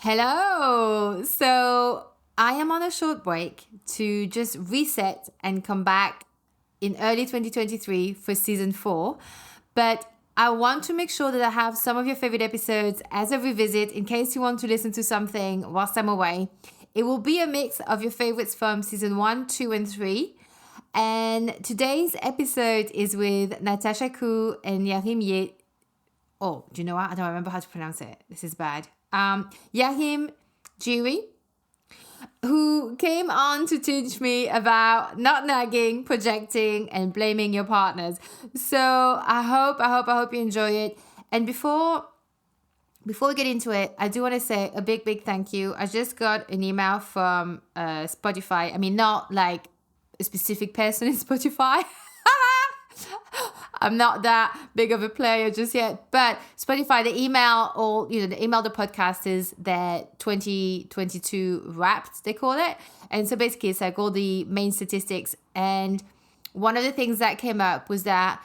Hello. So I am on a short break to just reset and come back in early 2023 for season 4. But I want to make sure that I have some of your favorite episodes as a revisit in case you want to listen to something whilst I'm away. It will be a mix of your favorites from season 1, 2, and 3. And today's episode is with Natasha Koo and Jachym Jerie. Oh, do you know what? I don't remember how to pronounce it. This is bad. Jachym Jerie, who came on to teach me about not nagging, projecting, and blaming your partners. So I hope you enjoy it. And before we get into it, I do want to say a big thank you. I just got an email from Spotify. I mean, not like a specific person in Spotify. I'm not that big of a player just yet, but Spotify, they email the podcasters their 2022 Wrapped, they call it. And so basically it's like all the main statistics. And one of the things that came up was that,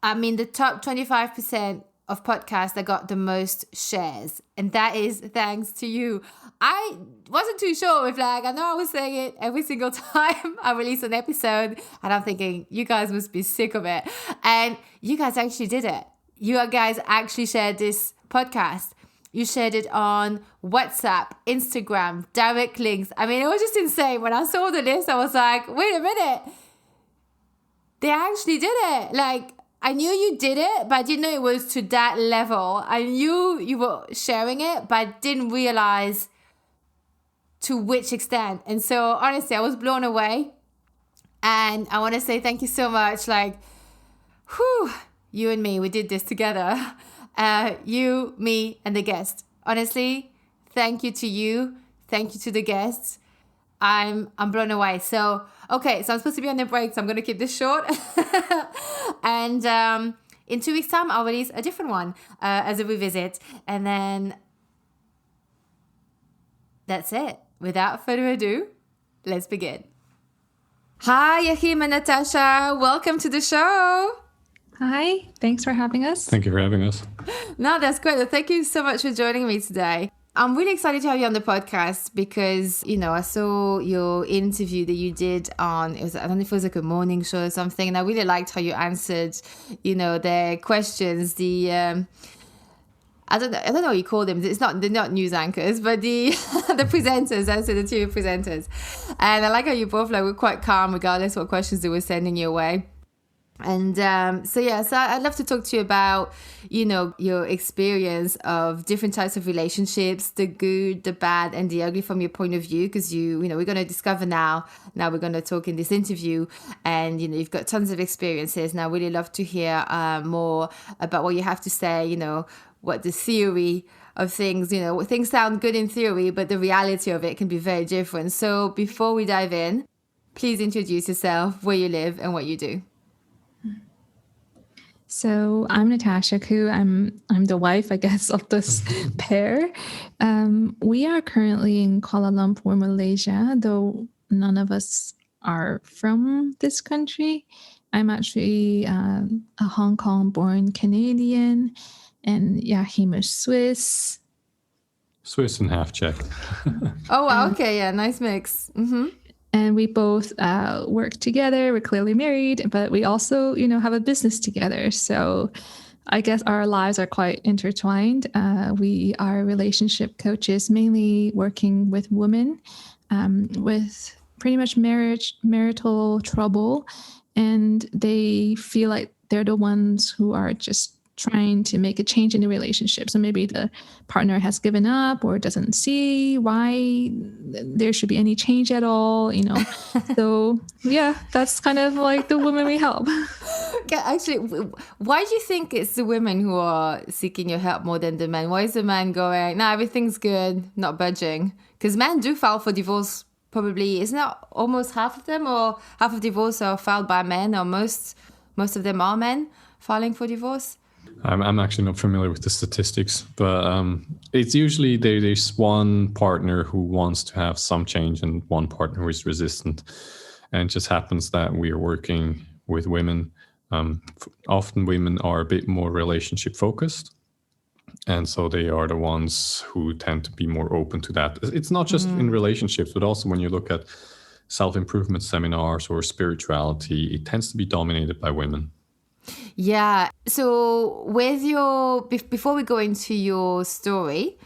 the top 25% of podcasts that got the most shares. And that is thanks to you. I wasn't too sure if I know I was saying it every single time I release an episode. And I'm thinking, you guys must be sick of it. And you guys actually did it. You guys actually shared this podcast. You shared it on WhatsApp, Instagram, direct links. It was just insane. When I saw the list, I was like, wait a minute. They actually did it. I knew you did it, but I didn't know it was to that level. I knew you were sharing it, but I didn't realize to which extent. And so, honestly, I was blown away. And I want to say thank you so much. You and me, we did this together. You, me, and the guest. Honestly, thank you to you. Thank you to the guests. I'm blown away. So, okay, so I'm supposed to be on the break, so I'm going to keep this short. And in 2 weeks' time, I'll release a different one as a revisit. And then that's it. Without further ado, let's begin. Hi, Jachym and Natasha. Welcome to the show. Hi, thanks for having us. Thank you for having us. No, that's great. Thank you so much for joining me today. I'm really excited to have you on the podcast because, I saw your interview that you did on, I don't know if it was like a morning show or something, and I really liked how you answered, their questions, I don't know what you call them. They're not news anchors, but the the presenters, I said the two presenters. And I like how you both were quite calm regardless what questions they were sending your way. And so I'd love to talk to you about, your experience of different types of relationships, the good, the bad, and the ugly from your point of view, because we're going to discover now we're going to talk in this interview, and, you've got tons of experiences. And I really love to hear more about what you have to say, what the theory of things, things sound good in theory, but the reality of it can be very different. So before we dive in, please introduce yourself, where you live, and what you do. So I'm Natasha Koo. I'm the wife, I guess, of this pair. We are currently in Kuala Lumpur, Malaysia, though none of us are from this country. I'm actually a Hong Kong-born Canadian, and Jachym is Swiss. Swiss and half Czech. Oh, wow. Okay. Yeah. Nice mix. Mm-hmm. And we both work together. We're clearly married, but we also, have a business together. So I guess our lives are quite intertwined. We are relationship coaches, mainly working with women with pretty much marital trouble. And they feel like they're the ones who are just trying to make a change in the relationship. So maybe the partner has given up or doesn't see why there should be any change at all, So yeah, that's kind of like the women we help. Yeah, actually, why do you think it's the women who are seeking your help more than the men? Why is the man going, no, everything's good, not budging? Because men do file for divorce probably, isn't that almost half of them, or half of divorce are filed by men, or most of them are men filing for divorce? I'm actually not familiar with the statistics, but it's usually there's one partner who wants to have some change and one partner who is resistant. And it just happens that we are working with women. Often women are a bit more relationship focused. And so they are the ones who tend to be more open to that. It's not just in relationships, but also when you look at self-improvement seminars or spirituality, it tends to be dominated by women. Yeah. So with before we go into your story,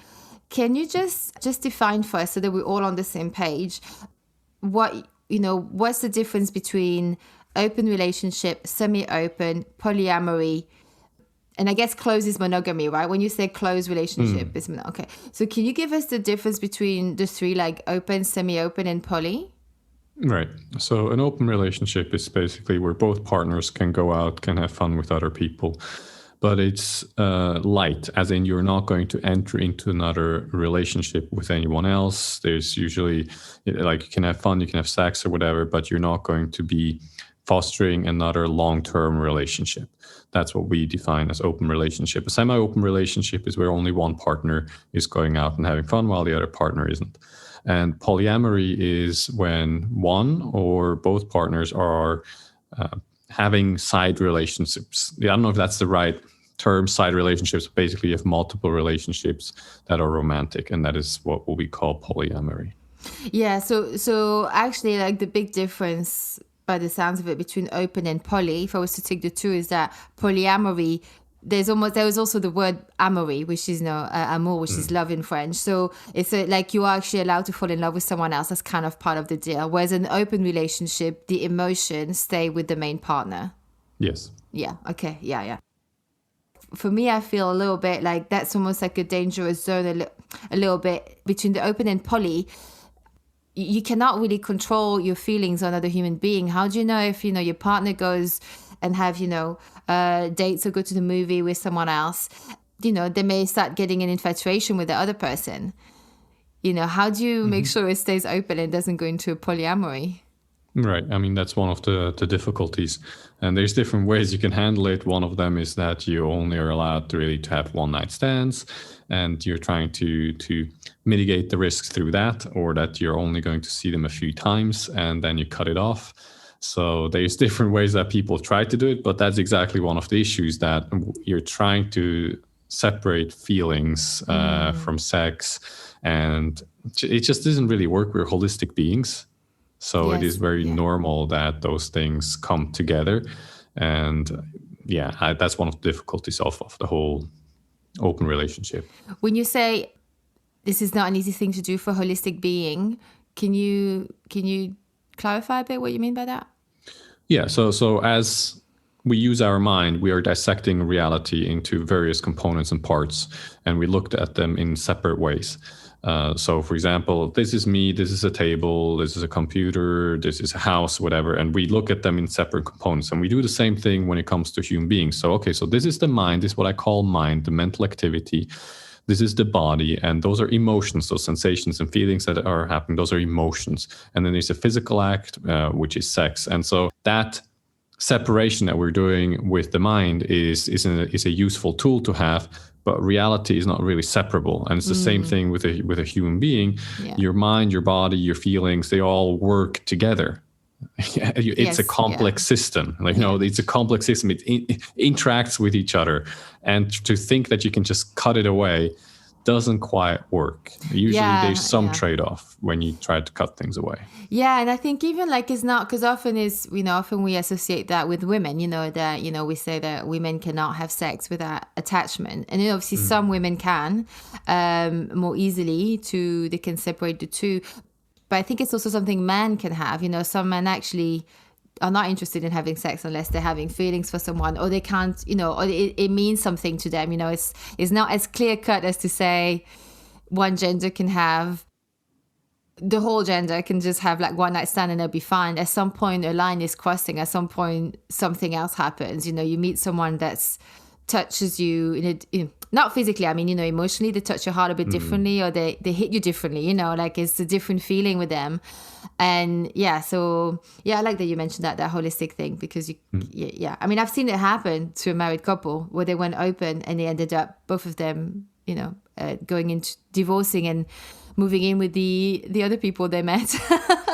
can you just define for us so that we're all on the same page, what's the difference between open relationship, semi-open, polyamory, and I guess close is monogamy, right? When you say closed relationship, is okay. So can you give us the difference between the three, like open, semi-open, and poly? Right. So an open relationship is basically where both partners can go out, can have fun with other people, but it's light, as in you're not going to enter into another relationship with anyone else. There's usually, like, you can have fun, you can have sex or whatever, but you're not going to be fostering another long-term relationship. That's what we define as open relationship. A semi-open relationship is where only one partner is going out and having fun while the other partner isn't. And polyamory is when one or both partners are having side relationships. I don't know if that's the right term, side relationships. Basically, you have multiple relationships that are romantic, and that is what we call polyamory. Yeah, so actually, like, the big difference, by the sounds of it, between open and poly, if I was to take the two, is that polyamory, there was also the word amory, which is amour, which is love in French. So it's like you are actually allowed to fall in love with someone else. That's kind of part of the deal. Whereas in an open relationship, the emotions stay with the main partner. Yes. Yeah. Okay. Yeah. For me, I feel a little bit like that's almost like a dangerous zone, a little bit between the open and poly. You cannot really control your feelings on another human being. How do you know if, your partner goes and have, dates or go to the movie with someone else? They may start getting an infatuation with the other person. How do you make sure it stays open and doesn't go into a polyamory? Right. I mean, that's one of the difficulties. And there's different ways you can handle it. One of them is that you only are allowed to have one-night stands, and you're trying to mitigate the risks through that, or that you're only going to see them a few times and then you cut it off. So there's different ways that people try to do it, but that's exactly one of the issues, that you're trying to separate feelings from sex, and it just doesn't really work. We're holistic beings. So Yes, it is very normal that those things come together. And that's one of the difficulties of the whole open relationship. When you say this is not an easy thing to do for a holistic being, can you clarify a bit what you mean by that? Yeah, so as we use our mind, we are dissecting reality into various components and parts, and we looked at them in separate ways. So, for example, this is me, this is a table, this is a computer, this is a house, whatever, and we look at them in separate components. And we do the same thing when it comes to human beings. So, okay, so this is the mind, this is what I call mind, the mental activity. This is the body, and those are emotions, those sensations and feelings that are happening, those are emotions. And then there's a physical act, which is sex. And so that separation that we're doing with the mind is a useful tool to have, but reality is not really separable. And it's the same thing with a human being. Yeah. Your mind, your body, your feelings, they all work together. It's a complex system. It's a complex system. It interacts with each other. And to think that you can just cut it away doesn't quite work. Usually there's some trade-off when you try to cut things away. Yeah, and I think even it's not, because often we associate that with women, that, we say that women cannot have sex without attachment. And obviously some women can more easily, they can separate the two. But I think it's also something men can have. Some men actually are not interested in having sex unless they're having feelings for someone, or they can't, or it means something to them. It's not as clear cut as to say one gender can have, the whole gender can just have one night stand and they'll be fine. At some point a line is crossing, at some point something else happens. You meet someone that touches you not physically, emotionally, they touch your heart a bit differently, or they hit you differently, it's a different feeling with them. And I like that you mentioned that holistic thing, because I've seen it happen to a married couple where they went open and they ended up, both of them going into divorcing and moving in with the other people they met.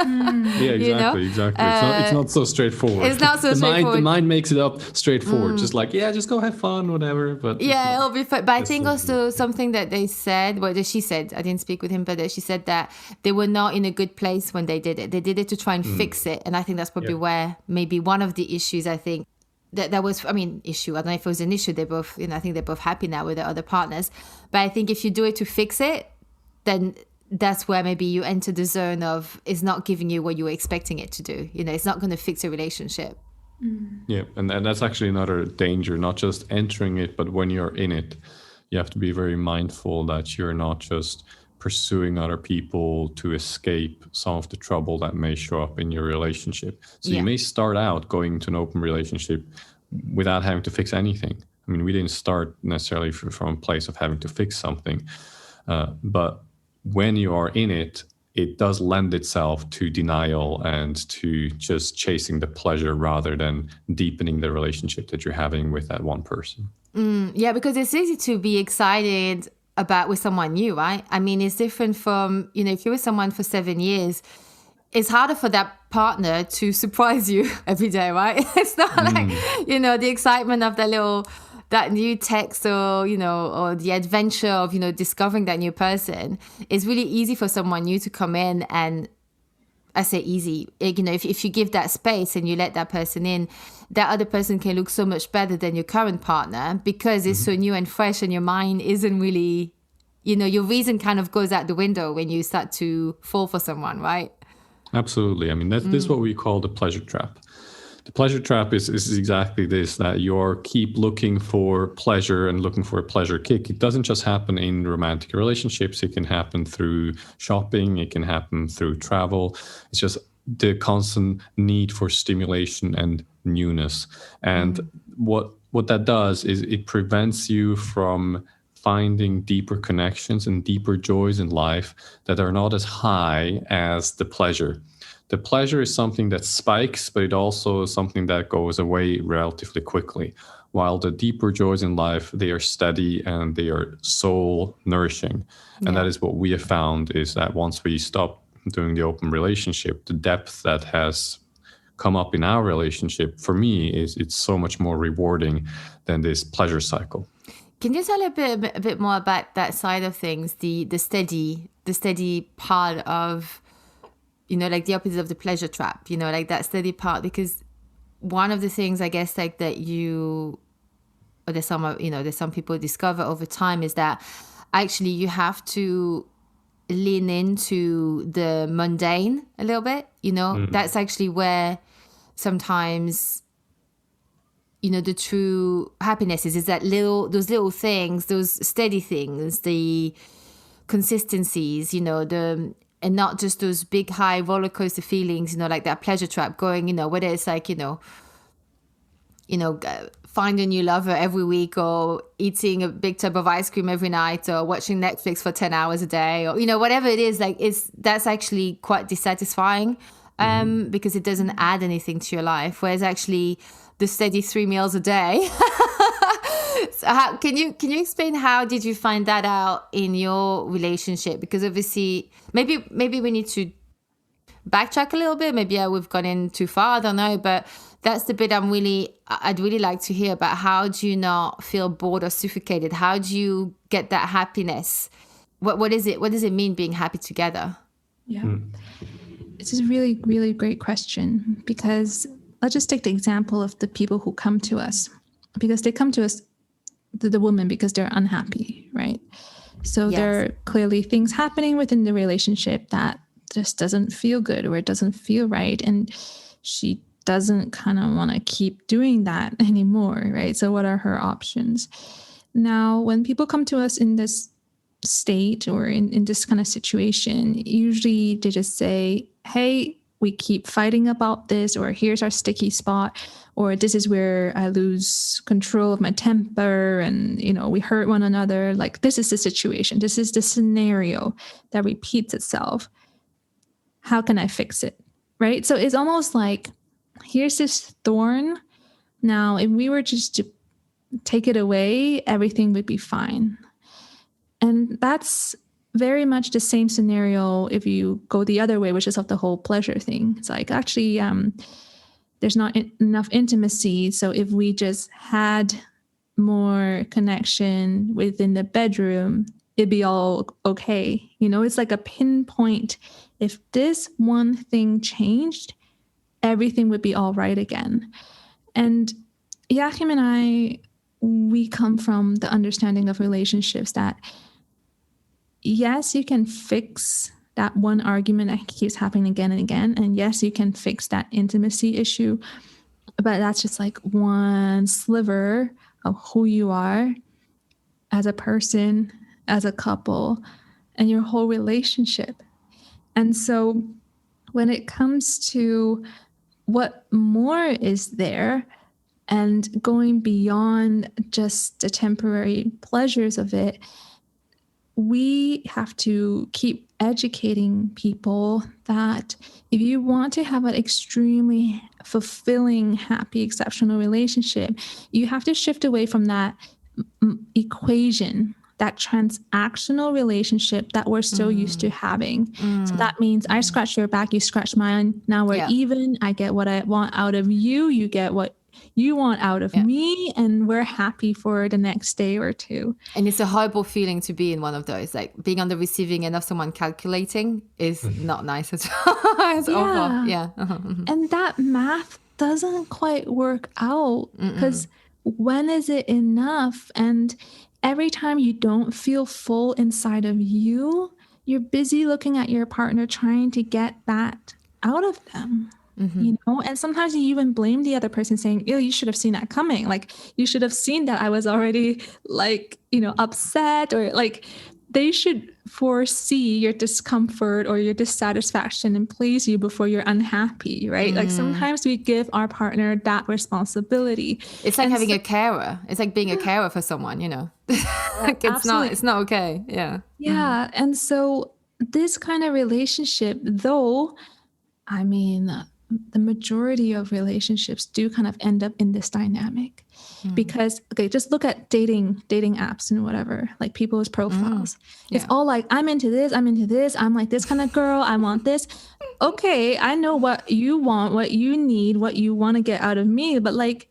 Yeah, exactly. It's not so straightforward. It's not so straightforward. The mind makes it up straightforward. Just like, just go have fun, whatever. But yeah, it'll be fun. But I think also something that they said, that she said, I didn't speak with him, but that she said that they were not in a good place when they did it. They did it to try and fix it. And I think that's probably where maybe one of the issues, I think, that was, issue. I don't know if it was an issue. They both, I think they're both happy now with their other partners. But I think if you do it to fix it, then that's where maybe you enter the zone of it's not giving you what you were expecting it to do. It's not going to fix a relationship. Yeah, and that's actually another danger, not just entering it, but when you're in it, you have to be very mindful that you're not just pursuing other people to escape some of the trouble that may show up in your relationship. So you may start out going into an open relationship without having to fix anything. We didn't start necessarily from a place of having to fix something, but when you are in it, it does lend itself to denial and to just chasing the pleasure rather than deepening the relationship that you're having with that one person. Yeah, because it's easy to be excited with someone new, right? It's different from, if you're with someone for 7 years, it's harder for that partner to surprise you every day, right? It's not like, the excitement of that new text or the adventure of, discovering that new person. It's really easy for someone new to come in, and I say easy, if you give that space and you let that person in, that other person can look so much better than your current partner because it's so new and fresh and your mind isn't really, your reason kind of goes out the window when you start to fall for someone, right? Absolutely. This is what we call the pleasure trap. The pleasure trap is exactly this, that you keep looking for pleasure and looking for a pleasure kick. It doesn't just happen in romantic relationships. It can happen through shopping. It can happen through travel. It's just the constant need for stimulation and newness. And what that does is it prevents you from finding deeper connections and deeper joys in life that are not as high as the pleasure. The pleasure is something that spikes, but it also is something that goes away relatively quickly. While the deeper joys in life, they are steady and they are soul nourishing. And that is what we have found, is that once we stop doing the open relationship, the depth that has come up in our relationship, for me, it's so much more rewarding than this pleasure cycle. Can you tell a bit more about that side of things, the steady part of, like the opposite of the pleasure trap, like that steady part? Because one of the things I guess like that there's some people discover over time is that actually you have to lean into the mundane a little bit, That's actually where sometimes, the true happiness is that those little things, those steady things, the consistencies, and not just those big high roller coaster feelings, like that pleasure trap going, whether it's like, find a new lover every week, or eating a big tub of ice cream every night, or watching Netflix for 10 hours a day, or, whatever it is, like that's actually quite dissatisfying because it doesn't add anything to your life. Whereas actually the steady 3 meals a day. So can you explain how did you find that out in your relationship? Because obviously maybe we need to backtrack a little bit. Maybe we've gone in too far. I don't know, but that's the bit I'd really like to hear about. How do you not feel bored or suffocated? How do you get that happiness? What is it? What does it mean being happy together? Yeah, it's a really, really great question, because let's just take the example of the people who come to us, because they come to us, the woman, because they're unhappy, right? So there are clearly things happening within the relationship that just doesn't feel good, or it doesn't feel right. And she doesn't kind of want to keep doing that anymore, right? So what are her options? Now, when people come to us in this state or in this kind of situation, usually they just say, hey, we keep fighting about this, or here's our sticky spot, or this is where I lose control of my temper and, we hurt one another. Like, this is the situation. This is the scenario that repeats itself. How can I fix it? Right? So it's almost like, here's this thorn. Now, if we were just to take it away, everything would be fine. And that's very much the same scenario if you go the other way, which is of the whole pleasure thing. It's like, actually, there's not enough intimacy. So if we just had more connection within the bedroom, it'd be all okay. It's like a pinpoint. If this one thing changed, everything would be all right again. And Jachym and I, we come from the understanding of relationships that, yes, you can fix that one argument that keeps happening again and again. And yes, you can fix that intimacy issue, but that's just like one sliver of who you are as a person, as a couple, and your whole relationship. And so when it comes to what more is there and going beyond just the temporary pleasures of it, we have to keep educating people that if you want to have an extremely fulfilling, happy, exceptional relationship, you have to shift away from that equation, that transactional relationship that we're so used to having. So that means I scratch your back, you scratch mine. Now we're even. I get what I want out of you. You get what you want out of me, and we're happy for the next day or two. And it's a horrible feeling to be in one of those. Like being on the receiving end of someone calculating is not nice at all. It's awful. Yeah. And that math doesn't quite work out, because when is it enough? And every time you don't feel full inside of you, you're busy looking at your partner trying to get that out of them. And sometimes you even blame the other person, saying, "Oh, you should have seen that coming. Like, you should have seen that I was already upset," or like they should foresee your discomfort or your dissatisfaction and place you before you're unhappy, right? Like sometimes we give our partner that responsibility. It's like having a carer. It's like being a carer for someone, like it's not okay. Yeah. And so this kind of relationship, though, I mean, the majority of relationships do kind of end up in this dynamic because, okay, just look at dating apps and whatever, like people's profiles. It's all like, I'm into this. I'm like this kind of girl. I want this. Okay, I know what you want, what you need, what you want to get out of me. But like,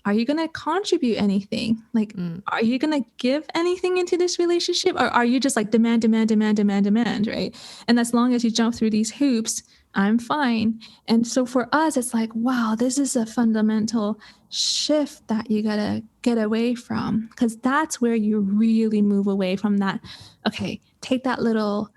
are you going to contribute anything? Like, are you going to give anything into this relationship? Or are you just like demand, right? And as long as you jump through these hoops, I'm fine. And so for us, it's like, wow, this is a fundamental shift that you got to get away from, because that's where you really move away from that. Okay, take that little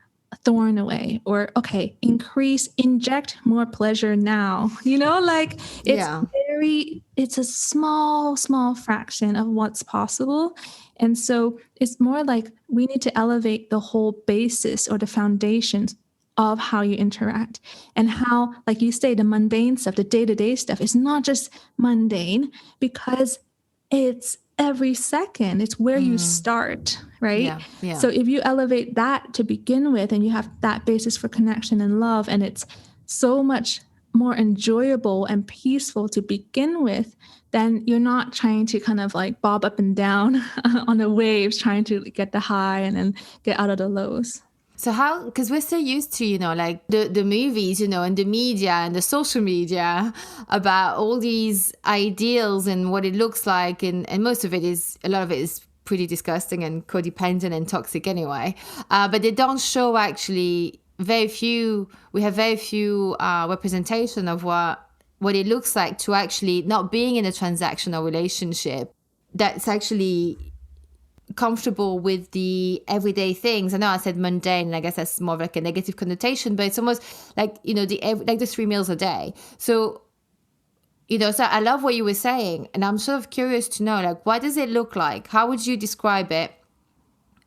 thorn away, or okay, inject more pleasure now. Like it's a small fraction of what's possible. And so it's more like we need to elevate the whole basis or the foundations of how you interact, and how, like you say, the mundane stuff, the day-to-day stuff is not just mundane, because it's every second. It's where you start, right? Yeah. So if you elevate that to begin with, and you have that basis for connection and love, and it's so much more enjoyable and peaceful to begin with, then you're not trying to kind of like bob up and down on the waves, trying to get the high and then get out of the lows. So how, because we're so used to, like the movies, and the media and the social media about all these ideals and what it looks like. And a lot of it is pretty disgusting and codependent and toxic anyway. But they don't show actually we have very few representation of what it looks like to actually not being in a transactional relationship that's actually comfortable with the everyday things. I know I said mundane, and I guess that's more of like a negative connotation, but it's almost like, the 3 meals a day. So, so I love what you were saying, and I'm sort of curious to know, like, what does it look like? How would you describe it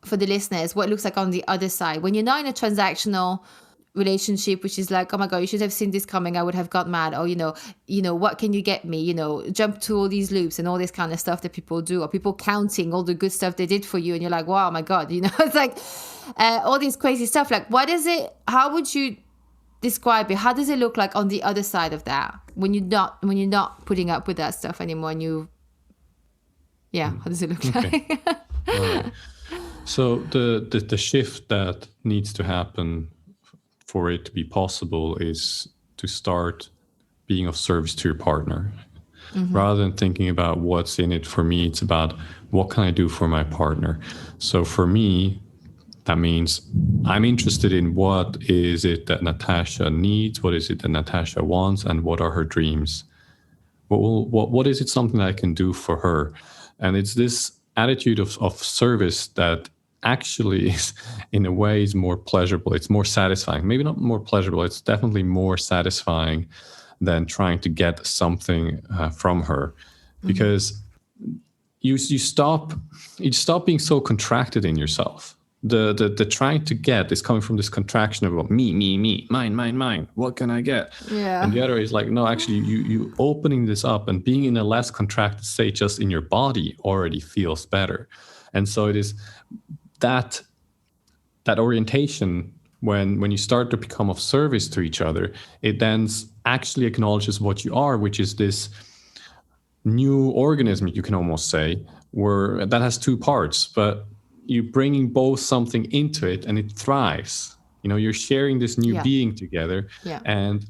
for the listeners? What it looks like on the other side when you're not in a transactional relationship, which is like, oh my God, you should have seen this coming, I would have got mad, or what can you get me, jump to all these loops and all this kind of stuff that people do, or people counting all the good stuff they did for you, and you're like, wow, my God, it's like all this crazy stuff. Like, how would you describe it? How does it look like on the other side of that when you're not putting up with that stuff anymore, and how does it look like? All right. So the shift that needs to happen for it to be possible is to start being of service to your partner. Rather than thinking about what's in it for me, it's about what can I do for my partner. So for me, that means I'm interested in what is it that Natasha needs, what is it that Natasha wants, and what are her dreams. What is it something I can do for her? And it's this attitude of service that actually is, in a way, is more pleasurable. It's more satisfying. Maybe not more pleasurable. It's definitely more satisfying than trying to get something from her, because you stop being so contracted in yourself. The trying to get is coming from this contraction of me, mine. What can I get? Yeah. And the other is like, no, actually, you opening this up and being in a less contracted state just in your body already feels better. And so it is that orientation. When you start to become of service to each other, it then actually acknowledges what you are, which is this new organism, you can almost say, where that has two parts, but you're bringing both something into it and it thrives. You're sharing this new being together, and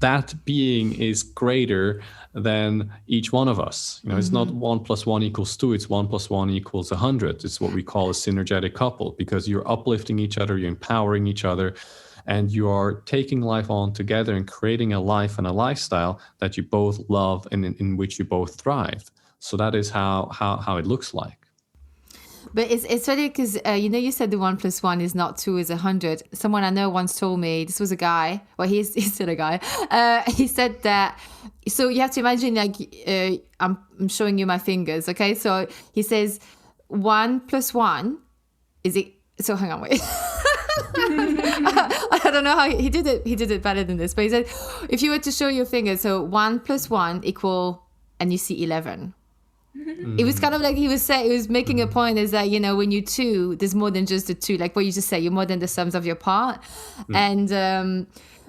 that being is greater than each one of us. It's not 1 + 1 = 2, it's 1 + 1 = 100. It's what we call a synergetic couple, because you're uplifting each other, you're empowering each other, and you are taking life on together and creating a life and a lifestyle that you both love and in which you both thrive. So that is how it looks like. But it's funny because, you said the 1 + 1 is not 2, is 100. Someone I know once told me, this was a guy, well, he's still a guy. He said that, so you have to imagine, like, I'm showing you my fingers, okay? So he says 1 + 1 is it, so hang on, wait. I don't know how he did it. He did it better than this, but he said, if you were to show your fingers, so 1 + 1 = and you see 11. It was kind of like he was making a point is that, when you two, there's more than just the two, like what you just said, you're more than the sums of your part. And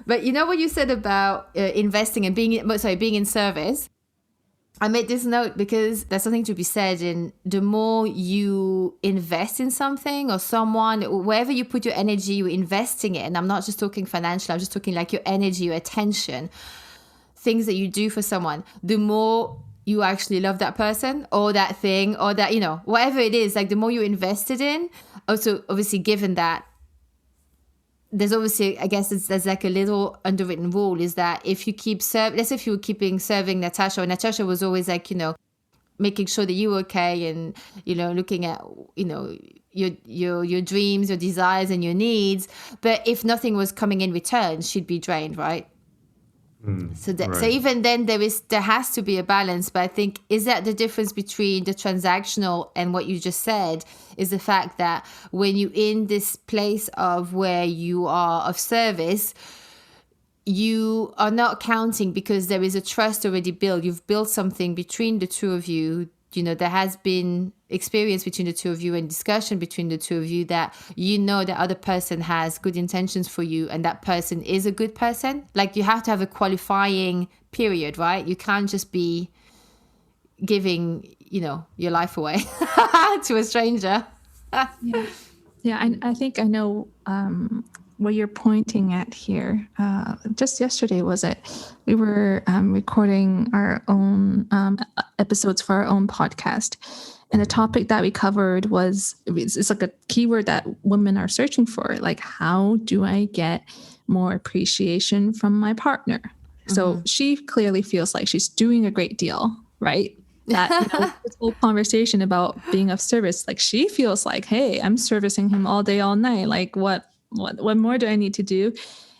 but what you said about investing and being in service, I made this note because there's something to be said in the more you invest in something or someone, wherever you put your energy, you're investing it. And I'm not just talking financial, I'm just talking like your energy, your attention, things that you do for someone, the more you actually love that person or that thing or that, whatever it is, like the more you invested in. Also, obviously, given that there's obviously, I guess there's like a little underwritten rule is that if you keep let's say if you were keeping serving Natasha, or Natasha was always like, making sure that you were okay and, looking at, your dreams, your desires and your needs. But if nothing was coming in return, she'd be drained, right? So even then there has to be a balance. But I think, is that the difference between the transactional and what you just said, is the fact that when you're in this place of where you are of service, you are not counting because there is a trust already built. You've built something between the two of you. There has been experience between the two of you and discussion between the two of you that the other person has good intentions for you and that person is a good person. Like, you have to have a qualifying period, right? You can't just be giving, your life away to a stranger. Yeah, I think I know what you're pointing at here. Just yesterday, was it? We were recording our own episodes for our own podcast. And the topic that we covered was, it's like a keyword that women are searching for. Like, how do I get more appreciation from my partner? So she clearly feels like she's doing a great deal, right? That, this whole conversation about being of service, like she feels like, hey, I'm servicing him all day, all night. Like, what more do I need to do?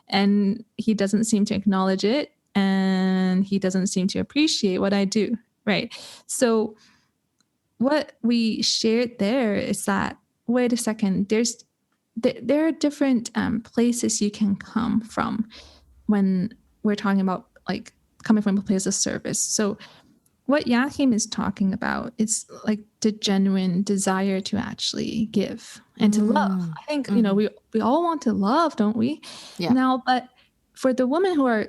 And he doesn't seem to acknowledge it, and he doesn't seem to appreciate what I do, right? So what we shared there is that, wait a second, there are different places you can come from when we're talking about like coming from a place of service. So what Jachym is talking about is like the genuine desire to actually give and to love. I think, we all want to love, don't we? Yeah. Now, but for the women who are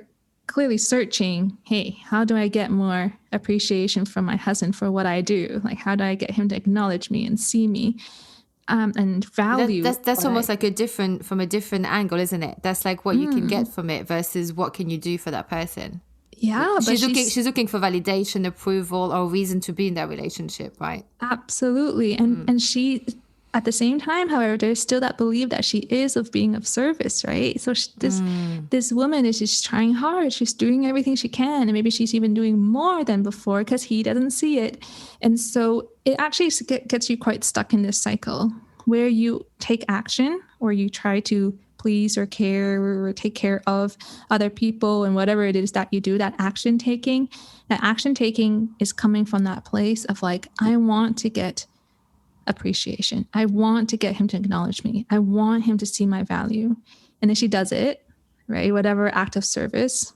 clearly searching, hey, how do I get more appreciation from my husband for what I do? Like, how do I get him to acknowledge me and see me? and value. That's almost like from a different angle, isn't it? That's like what you can get from it versus what can you do for that person. Yeah, but she's looking for validation, approval, or reason to be in that relationship, right? Absolutely. And she, at the same time, however, there's still that belief that she is of being of service, right? So this woman is just trying hard. She's doing everything she can, and maybe she's even doing more than before because he doesn't see it. And so it actually gets you quite stuck in this cycle where you take action or you try to please or care or take care of other people, and whatever it is that you do, that action taking is coming from that place of like, I want to get appreciation. I want to get him to acknowledge me. I want him to see my value. And then she does it, right? Whatever act of service.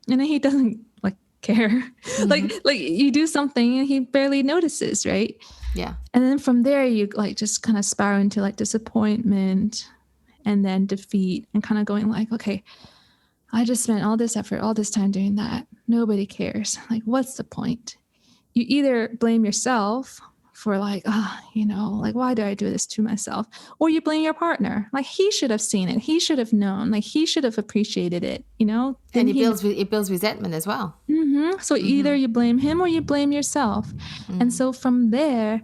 And then he doesn't like care. Like you do something and he barely notices, right? Yeah. And then from there you like just kind of spiral into like disappointment and then defeat, and kind of going like, okay, I just spent all this effort, all this time doing that. Nobody cares. Like, what's the point? You either blame yourself for like, like, why do I do this to myself? Or you blame your partner. Like, he should have seen it. He should have known. Like, he should have appreciated it, And it builds resentment as well. So either you blame him or you blame yourself. And so from there,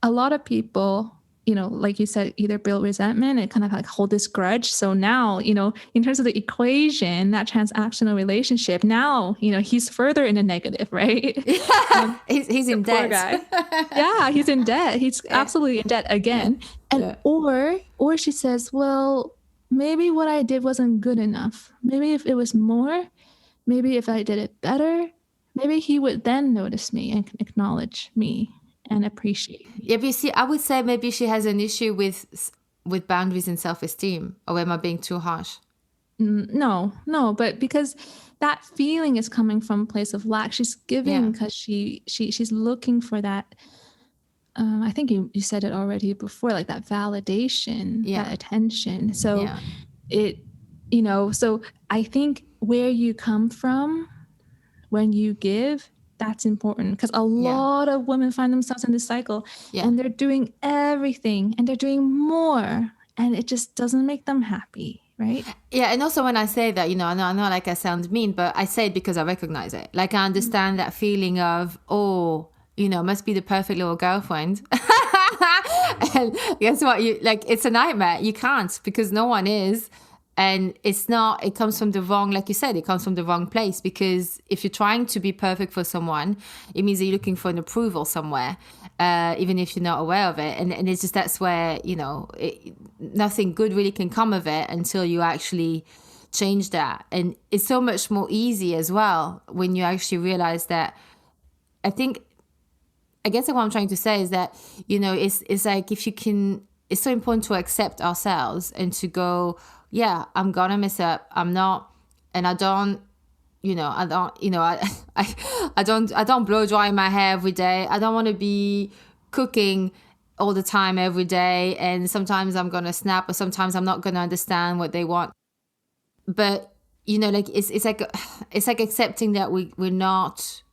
a lot of people, like you said, either build resentment and kind of like hold this grudge. So now, in terms of the equation, that transactional relationship, now, he's further in a negative, right? He's in debt. Yeah, he's in debt. He's absolutely in debt again. And or she says, well, maybe what I did wasn't good enough. Maybe if it was more, maybe if I did it better, maybe he would then notice me and acknowledge me and appreciate. Yeah, but you see, I would say maybe she has an issue with boundaries and self-esteem. Or am I being too harsh? No, but because that feeling is coming from a place of lack. She's giving because she's looking for that. I think you said it already before, like that validation, that attention. So so I think where you come from when you give, that's important, because a lot of women find themselves in this cycle and they're doing everything and they're doing more and it just doesn't make them happy, right? Yeah, and also when I say that, I know like I sound mean, but I say it because I recognize it. Like I understand that feeling of, must be the perfect little girlfriend. And guess what? It's a nightmare. You can't, because no one is. And it comes from the wrong, like you said, it comes from the wrong place, because if you're trying to be perfect for someone, it means that you're looking for an approval somewhere, even if you're not aware of it. And it's just, that's where, nothing good really can come of it until you actually change that. And it's so much more easy as well when you actually realize that. I guess what I'm trying to say is that, it's like if you can, it's so important to accept ourselves and to go, yeah, I'm gonna mess up. I'm not, and I don't blow dry my hair every day. I don't want to be cooking all the time every day. And sometimes I'm gonna snap, or sometimes I'm not gonna understand what they want. But it's like accepting that we're not.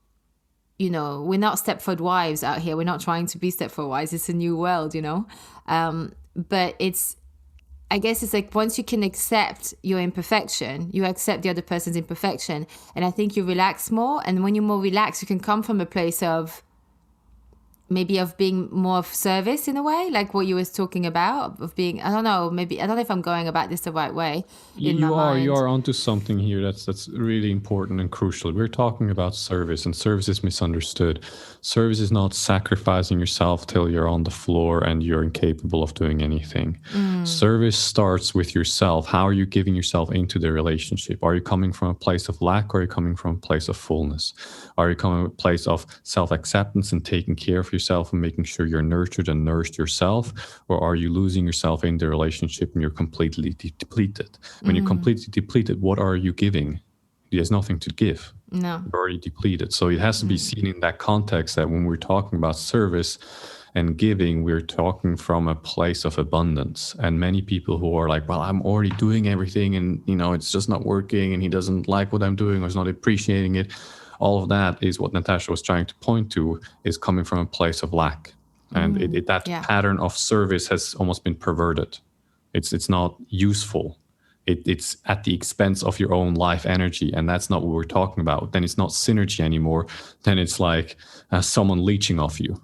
We're not Stepford wives out here. We're not trying to be Stepford wives. It's a new world, But I guess it's like once you can accept your imperfection, you accept the other person's imperfection. And I think you relax more. And when you're more relaxed, you can come from a place of maybe of being more of service in a way, like what you was talking about, of being, I don't know if I'm going about this the right way. You are onto something here that's really important and crucial. We're talking about service, and service is misunderstood. Service is not sacrificing yourself till you're on the floor and you're incapable of doing anything. Service starts with yourself. How are you giving yourself into the relationship? Are you coming from a place of lack, or are you coming from a place of fullness? Are you coming from a place of self-acceptance and taking care of yourself and making sure you're nurtured and nourished yourself? Or are you losing yourself in the relationship and you're completely depleted? When you're completely depleted, what are you giving? There's nothing to give. No. You're already depleted. So it has to be seen in that context, that when we're talking about service and giving, we're talking from a place of abundance. And many people who are like, well, I'm already doing everything and, it's just not working, and he doesn't like what I'm doing or is not appreciating it. All of that is what Natasha was trying to point to, is coming from a place of lack. And that pattern of service has almost been perverted. It's not useful. It's at the expense of your own life energy, and that's not what we're talking about. Then it's not synergy anymore. Then it's like someone leeching off you.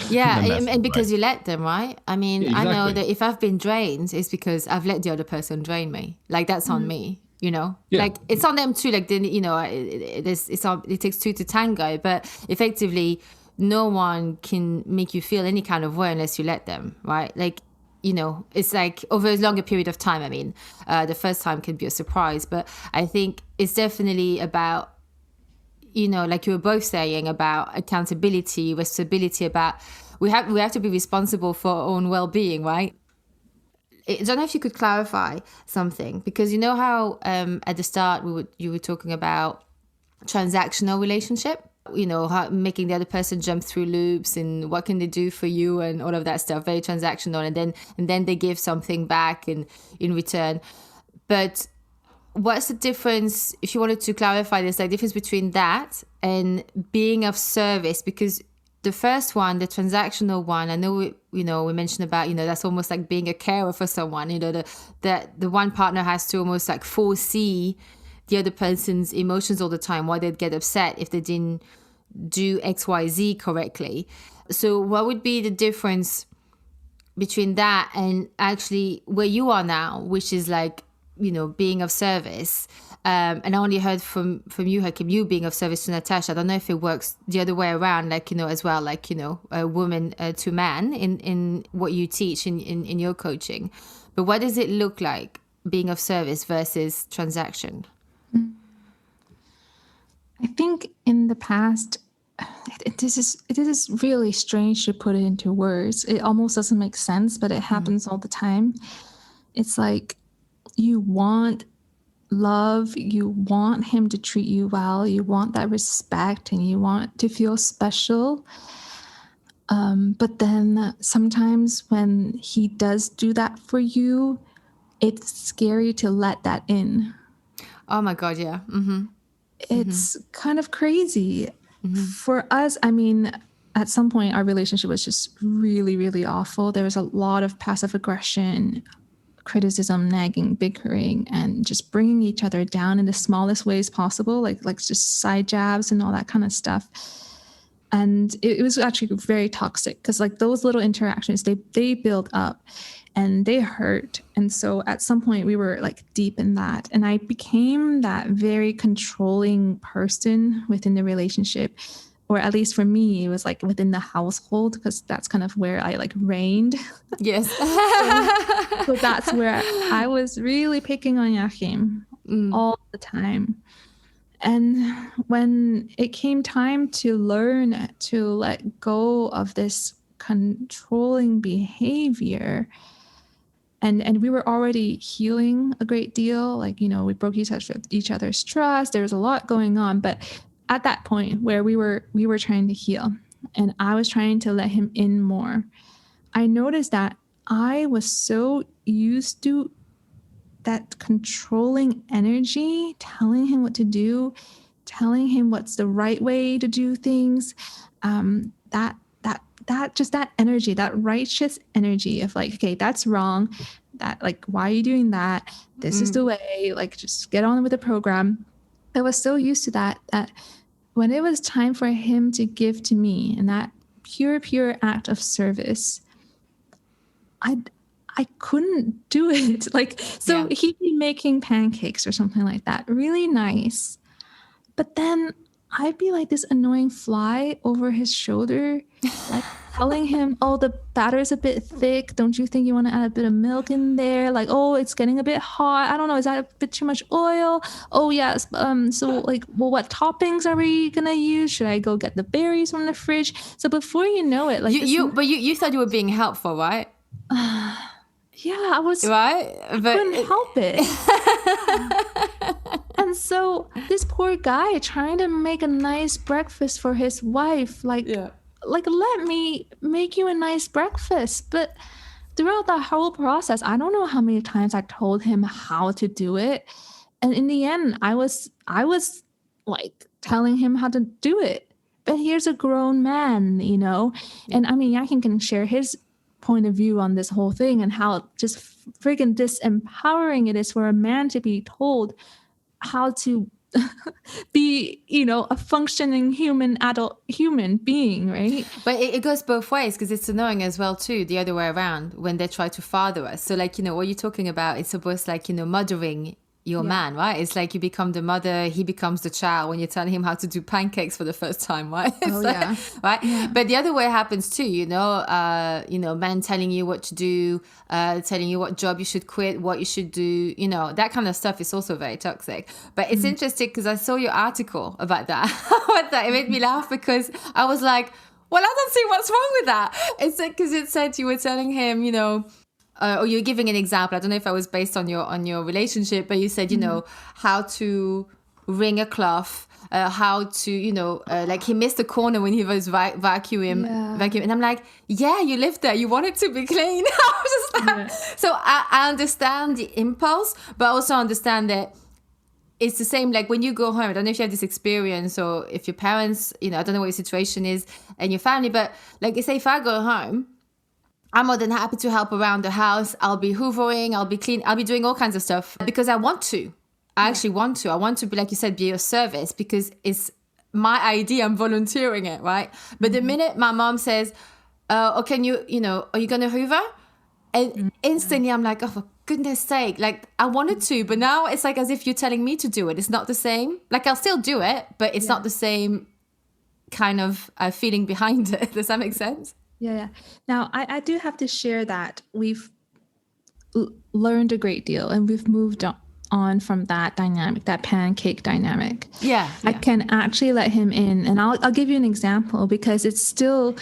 Yeah, and because you let them, right? I mean, Yeah, exactly. I know that if I've been drained, it's because I've let the other person drain me. Like, that's on me, you know? Yeah. Like, it's on them too. Like, you know, it takes two to tango. But effectively, no one can make you feel any kind of way unless you let them, right? Like, you know, it's like over a longer period of time. I mean, the first time can be a surprise. But I think it's definitely about, you know, like you were both saying, about accountability, responsibility, about we have to be responsible for our own well-being, right? I don't know if you could clarify something, because you know how at the start you were talking about transactional relationship, you know, how making the other person jump through loops and what can they do for you and all of that stuff, very transactional, and then they give something back in return. But what's the difference, if you wanted to clarify this, like difference between that and being of service? Because the first one, the transactional one, I know we mentioned about, you know, that's almost like being a carer for someone, you know, the one partner has to almost like foresee the other person's emotions all the time, why they'd get upset if they didn't do XYZ correctly. So what would be the difference between that and actually where you are now, which is like, you know, being of service? And I only heard from you, Hakim, you being of service to Natasha. I don't know if it works the other way around, like, you know, as well, like, you know, a woman to man in what you teach in your coaching. But what does it look like being of service versus transaction? I think in the past, it is really strange to put it into words. It almost doesn't make sense, but it happens all the time. It's like you want love, you want him to treat you well, you want that respect, and you want to feel special. But then sometimes when he does do that for you, it's scary to let that in. Oh my God, yeah. Mm-hmm. It's kind of crazy. For us, I mean, at some point our relationship was just really, really awful. There was a lot of passive aggression, criticism, nagging, bickering, and just bringing each other down in the smallest ways possible, like just side jabs and all that kind of stuff. And it was actually very toxic, because like those little interactions, they build up and they hurt. And so at some point we were like deep in that, and I became that very controlling person within the relationship, or at least for me, it was like within the household, because that's kind of where I like reigned. Yes. So that's where I was really picking on Jachym all the time. And when it came time to learn to let go of this controlling behavior, and we were already healing a great deal, like, you know, we broke each other's trust. There was a lot going on, but at that point where we were trying to heal and I was trying to let him in more, I noticed that I was so used to that controlling energy, telling him what to do, telling him what's the right way to do things. That energy, that righteous energy of like, okay, that's wrong. That like, why are you doing that? This is the way, like, just get on with the program. I was so used to that when it was time for him to give to me, and that pure act of service, I couldn't do it. Like, so he'd be making pancakes or something like that, really nice. But then I'd be like this annoying fly over his shoulder, like telling him, oh, the batter's a bit thick. Don't you think you want to add a bit of milk in there? Like, oh, it's getting a bit hot. I don't know. Is that a bit too much oil? Oh, yes. So like, well, what toppings are we going to use? Should I go get the berries from the fridge? So before you know it, like you thought you were being helpful, right? Yeah, I was. Right? I couldn't help it. And so this poor guy trying to make a nice breakfast for his wife, like, let me make you a nice breakfast. But throughout the whole process, I don't know how many times I told him how to do it. And in the end, I was like telling him how to do it. but here's a grown man, you know? And I mean, Yakin can share his point of view on this whole thing and how just friggin' disempowering it is for a man to be told how to be, you know, a functioning adult human being, right? But it goes both ways, because it's annoying as well too, the other way around, when they try to father us. So like, you know, what you're talking about, it's almost like, you know, mothering your man, right? It's like you become the mother, he becomes the child when you're telling him how to do pancakes for the first time, right? Right? Yeah. But the other way happens too, you know, men telling you what to do, telling you what job you should quit, what you should do, you know, that kind of stuff is also very toxic. But it's interesting because I saw your article about that. It made me laugh because I was like, well, I don't see what's wrong with that. It's because it said you were telling him, you know, or you're giving an example. I don't know if I was based on your relationship, but you said, you know, how to wring a cloth, how to, you know, like he missed a corner when he was vacuum. And I'm like, yeah, you lived there. You want it to be clean. I was just like, so I understand the impulse, but I also understand that it's the same. Like when you go home, I don't know if you have this experience or if your parents, you know, I don't know what your situation is and your family, but like say if I go home, I'm more than happy to help around the house. I'll be hoovering, I'll be clean, I'll be doing all kinds of stuff because I want to. I actually want to. I want to be, like you said, be of service because it's my idea. I'm volunteering it, right? But the minute my mom says, oh, can you, you know, are you going to hoover? And instantly I'm like, oh, for goodness sake. Like I wanted to, but now it's like as if you're telling me to do it. It's not the same. Like I'll still do it, but it's not the same kind of feeling behind it. Does that make sense? Yeah. Now, I do have to share that we've learned a great deal and we've moved on from that dynamic, that pancake dynamic. Yeah. I can actually let him in. And I'll give you an example because it's still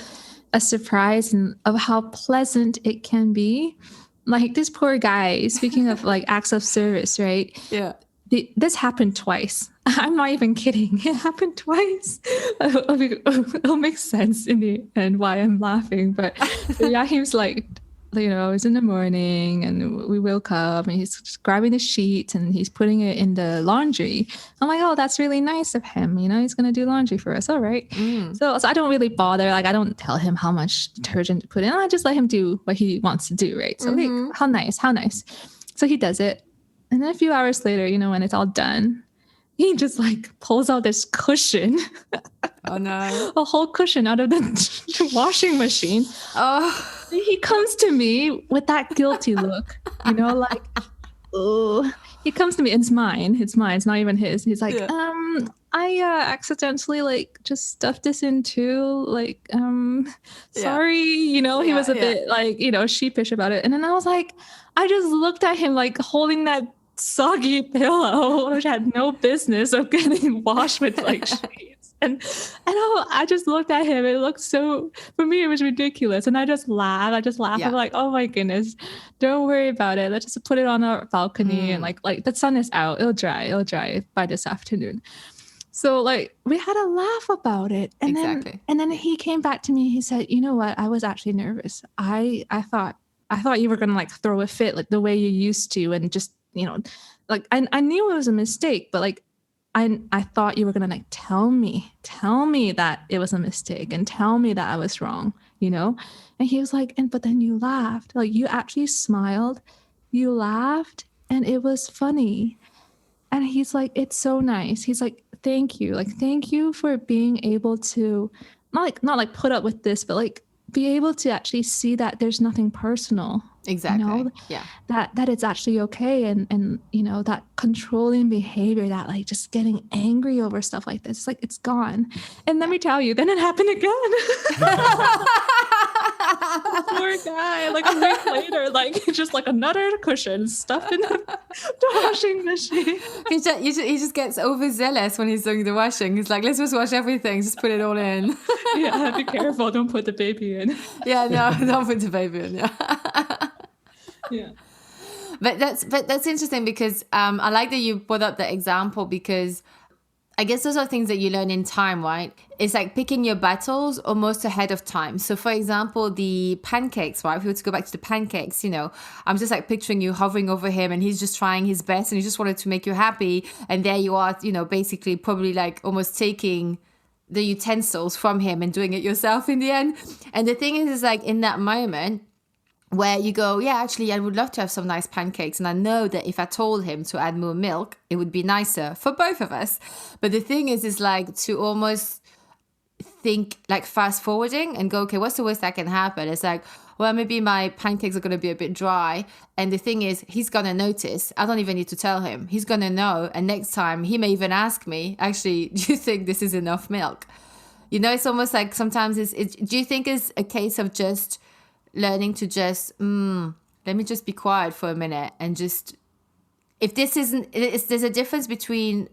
a surprise of how pleasant it can be. Like this poor guy, speaking of like acts of service, right? Yeah. This happened twice. I'm not even kidding. It happened twice. It'll make sense in the end why I'm laughing. But yeah, he was like, you know, it's in the morning and we woke up and he's grabbing the sheet and he's putting it in the laundry. I'm like, oh, that's really nice of him. You know, he's going to do laundry for us. All right. So I don't really bother. Like, I don't tell him how much detergent to put in. I just let him do what he wants to do. Right. So like, how nice. So he does it. And then a few hours later, you know, when it's all done, he just like pulls out this cushion. Oh no. A whole cushion out of the washing machine. Oh. He comes to me with that guilty look, you know, like, oh, he comes to me. It's mine. It's not even his. He's like, I accidentally like just stuffed this into like, sorry, you know, he was a bit like, you know, sheepish about it. And then I was like, I just looked at him like holding that soggy pillow, which had no business of getting washed with like sheets. And I just looked at him. It looked so, for me, it was ridiculous. And I just laughed. I'm like, oh my goodness, don't worry about it. Let's just put it on our balcony and like the sun is out. It'll dry by this afternoon. So like we had a laugh about it. And then he came back to me. He said, you know what? I was actually nervous. I thought you were going to like throw a fit like the way you used to. And just, you know, like I knew it was a mistake, but like, I thought you were going to like tell me that it was a mistake and tell me that I was wrong, you know? And he was like, but then you laughed. Like you actually smiled, you laughed, and it was funny. And he's like, it's so nice. He's like, thank you. Like, thank you for being able to not like put up with this, but like be able to actually see that there's nothing personal. Exactly. You know? Yeah. That it's actually okay. And, you know, that controlling behavior, that like just getting angry over stuff like this, like it's gone. And let me tell you, then it happened again. Poor guy, like a week later, like just like another cushion stuffed in the washing machine. He just gets overzealous when he's doing the washing. He's like, let's just wash everything, just put it all in. Yeah, be careful, don't put the baby in. Yeah, no, don't put the baby in. Yeah. But that's interesting because I like that you brought up the example, because I guess those are things that you learn in time, right? It's like picking your battles almost ahead of time. So for example, the pancakes, right? If we were to go back to the pancakes, you know, I'm just like picturing you hovering over him and he's just trying his best and he just wanted to make you happy. And there you are, you know, basically probably like almost taking the utensils from him and doing it yourself in the end. And the thing is like in that moment where you go, yeah, actually, I would love to have some nice pancakes. And I know that if I told him to add more milk, it would be nicer for both of us. But the thing is like to almost think like fast forwarding and go, okay, what's the worst that can happen? It's like, well, maybe my pancakes are going to be a bit dry. And the thing is, he's going to notice. I don't even need to tell him. He's going to know. And next time he may even ask me, actually, do you think this is enough milk? You know, it's almost like sometimes do you think it's a case of just learning to just, let me just be quiet for a minute and just, if this isn't, there's a difference between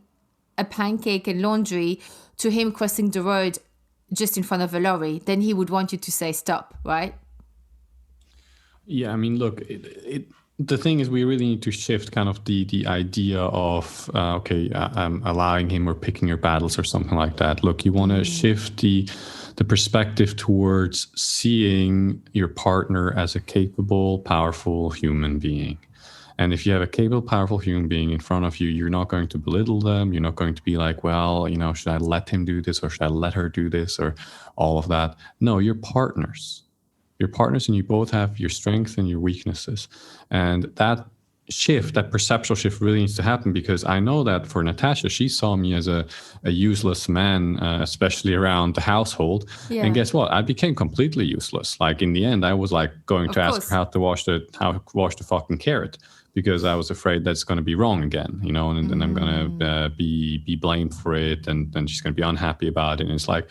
a pancake and laundry to him crossing the road just in front of a lorry, then he would want you to say stop, right? Yeah, I mean, look, the thing is we really need to shift kind of the idea of, allowing him or picking your battles or something like that. Look, you want to shift the perspective towards seeing your partner as a capable, powerful human being. And if you have a capable, powerful human being in front of you, you're not going to belittle them. You're not going to be like, well, you know, should I let him do this or should I let her do this or all of that? No, you're partners. You're partners and you both have your strengths and your weaknesses. And that shift, that perceptual shift really needs to happen because I know that for Natasha, she saw me as a useless man, especially around the household. Yeah. And guess what? I became completely useless. Like in the end, I was like going to ask her how to wash the fucking carrot because I was afraid that's going to be wrong again, you know, and then I'm going to be blamed for it. And then she's going to be unhappy about it. And it's like,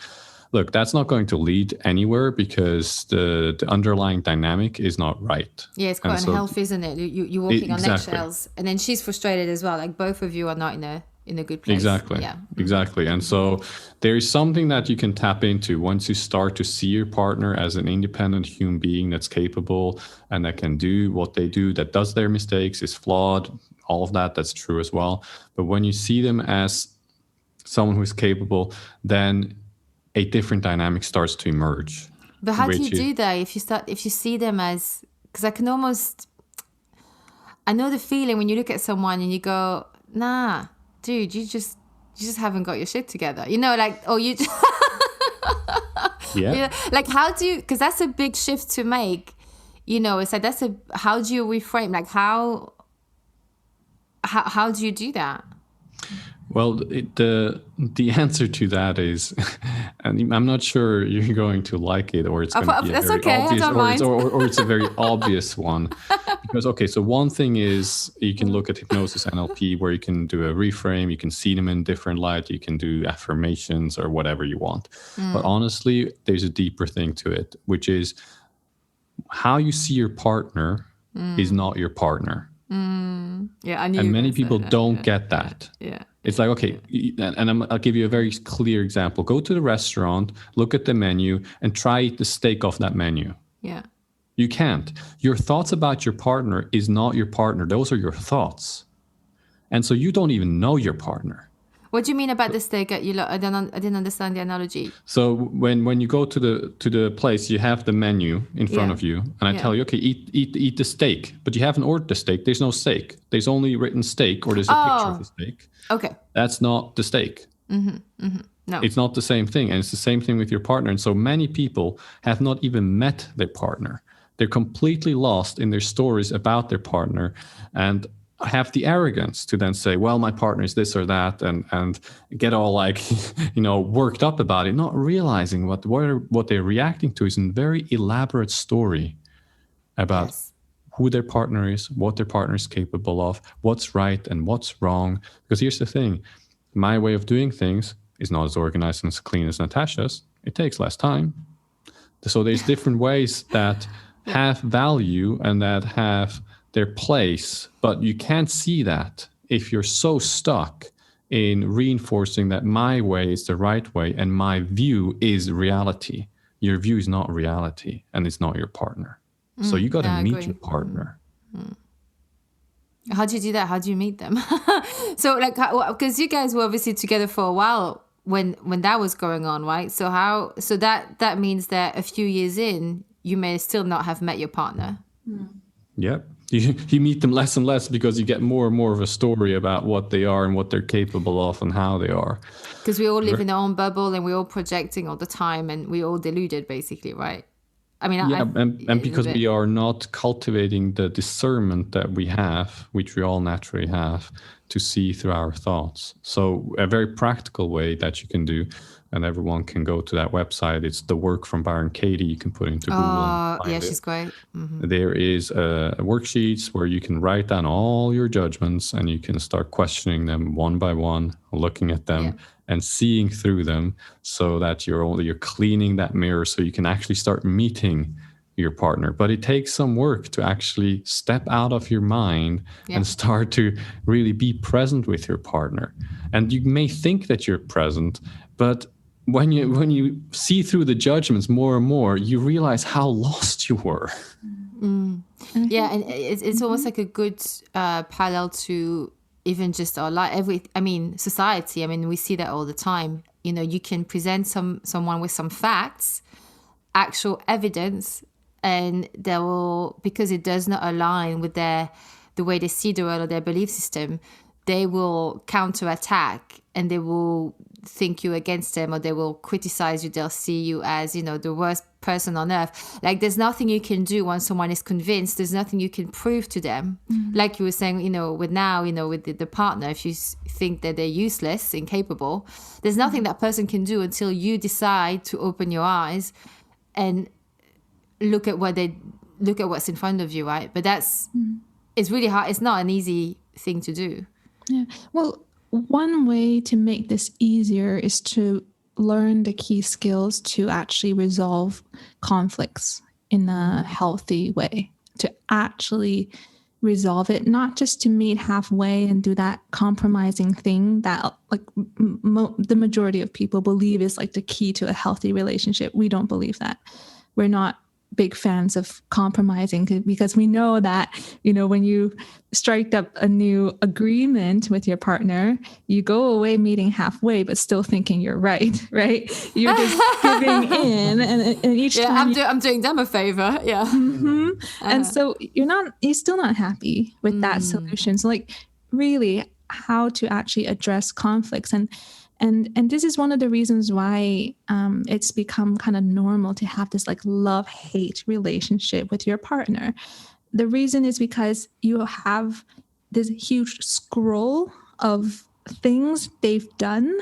look, that's not going to lead anywhere because the underlying dynamic is not right. Yeah, it's quite unhealthy, isn't it? You're walking on eggshells. And then she's frustrated as well. Like both of you are not in a good place. Exactly. Yeah. Exactly. And so there is something that you can tap into once you start to see your partner as an independent human being that's capable and that can do what they do, that does their mistakes, is flawed, all of that, that's true as well. But when you see them as someone who is capable, then a different dynamic starts to emerge. But how do you do that if you see them as, because I know the feeling when you look at someone and you go, nah, dude, you just haven't got your shit together. You know, like, oh, you just yeah. You know, like how do you, because that's a big shift to make. You know, it's like how do you reframe? Like how do you do that? Well, the answer to that is, and I'm not sure you're going to like it, or it's going to be that's okay. obvious, I don't mind. or it's a very obvious one. Because so one thing is you can look at hypnosis NLP where you can do a reframe, you can see them in different light, you can do affirmations or whatever you want. But honestly, there's a deeper thing to it, which is how you see your partner is not your partner. Yeah, I knew. And many people don't get that. Yeah. It's like, okay, and I'll give you a very clear example. Go to the restaurant, look at the menu, and try the steak off that menu. Yeah. You can't. Your thoughts about your partner is not your partner. Those are your thoughts. And so you don't even know your partner. What do you mean about the steak? I didn't understand the analogy. So when you go to the place, you have the menu in front of you, and I tell you, okay, eat the steak, but you haven't ordered the steak. There's no steak. There's only written steak, or there's a picture of the steak. Okay. That's not the steak. No. It's not the same thing, and it's the same thing with your partner. And so many people have not even met their partner. They're completely lost in their stories about their partner, and have the arrogance to then say, well, my partner is this or that, and get all like, worked up about it, not realizing what they're reacting to is a very elaborate story about who their partner is, what their partner is capable of, what's right and what's wrong. Because here's the thing, my way of doing things is not as organized and as clean as Natasha's. It takes less time. So there's different ways that have value and that have their place, but you can't see that if you're so stuck in reinforcing that my way is the right way and my view is reality. Your view is not reality, and it's not your partner. So you got to meet your partner. How do you do that? How do you meet them? So like, because you guys were obviously together for a while when that was going on, right? So that means that a few years in, you may still not have met your partner. Yep. You meet them less and less because you get more and more of a story about what they are and what they're capable of and how they are. Because we all live in our own bubble and we're all projecting all the time and we're all deluded, basically, right? I mean, yeah, and because we are not cultivating the discernment that we have, which we all naturally have, to see through our thoughts. So a very practical way that you can do, and everyone can go to that website, it's The Work from Byron Katie. You can put into Google. Oh, yeah, she's great. Mm-hmm. There is worksheets where you can write down all your judgments and you can start questioning them one by one, looking at them and seeing through them, so that you're cleaning that mirror so you can actually start meeting your partner. But it takes some work to actually step out of your mind and start to really be present with your partner. And you may think that you're present, but when you see through the judgments more and more, you realize how lost you were. Yeah, and it's almost like a good parallel to even just our life. Society. I mean, we see that all the time. You know, you can present someone with some facts, actual evidence, and they will, because it does not align with the way they see the world or their belief system, they will counterattack and they will think you against them, or they will criticize you. They'll see you as, you know, the worst person on earth. Like, there's nothing you can do once someone is convinced. There's nothing you can prove to them. Like you were saying, you know, with the partner, if you think that they're useless, incapable, there's nothing that person can do until you decide to open your eyes and look at what's in front of you, right? But it's really hard. It's not an easy thing to do. Yeah. Well, one way to make this easier is to learn the key skills to actually resolve conflicts in a healthy way, to actually resolve it, not just to meet halfway and do that compromising thing that like the majority of people believe is like the key to a healthy relationship. We don't believe that. We're not big fans of compromising, because we know that, you know, when you strike up a new agreement with your partner, you go away meeting halfway, but still thinking you're right? You're just giving in, and each time I'm doing them a favor. Yeah. Mm-hmm. And so you're still not happy with that solution. So like, really, how to actually address conflicts. And this is one of the reasons why it's become kind of normal to have this like love-hate relationship with your partner. The reason is because you have this huge scroll of things they've done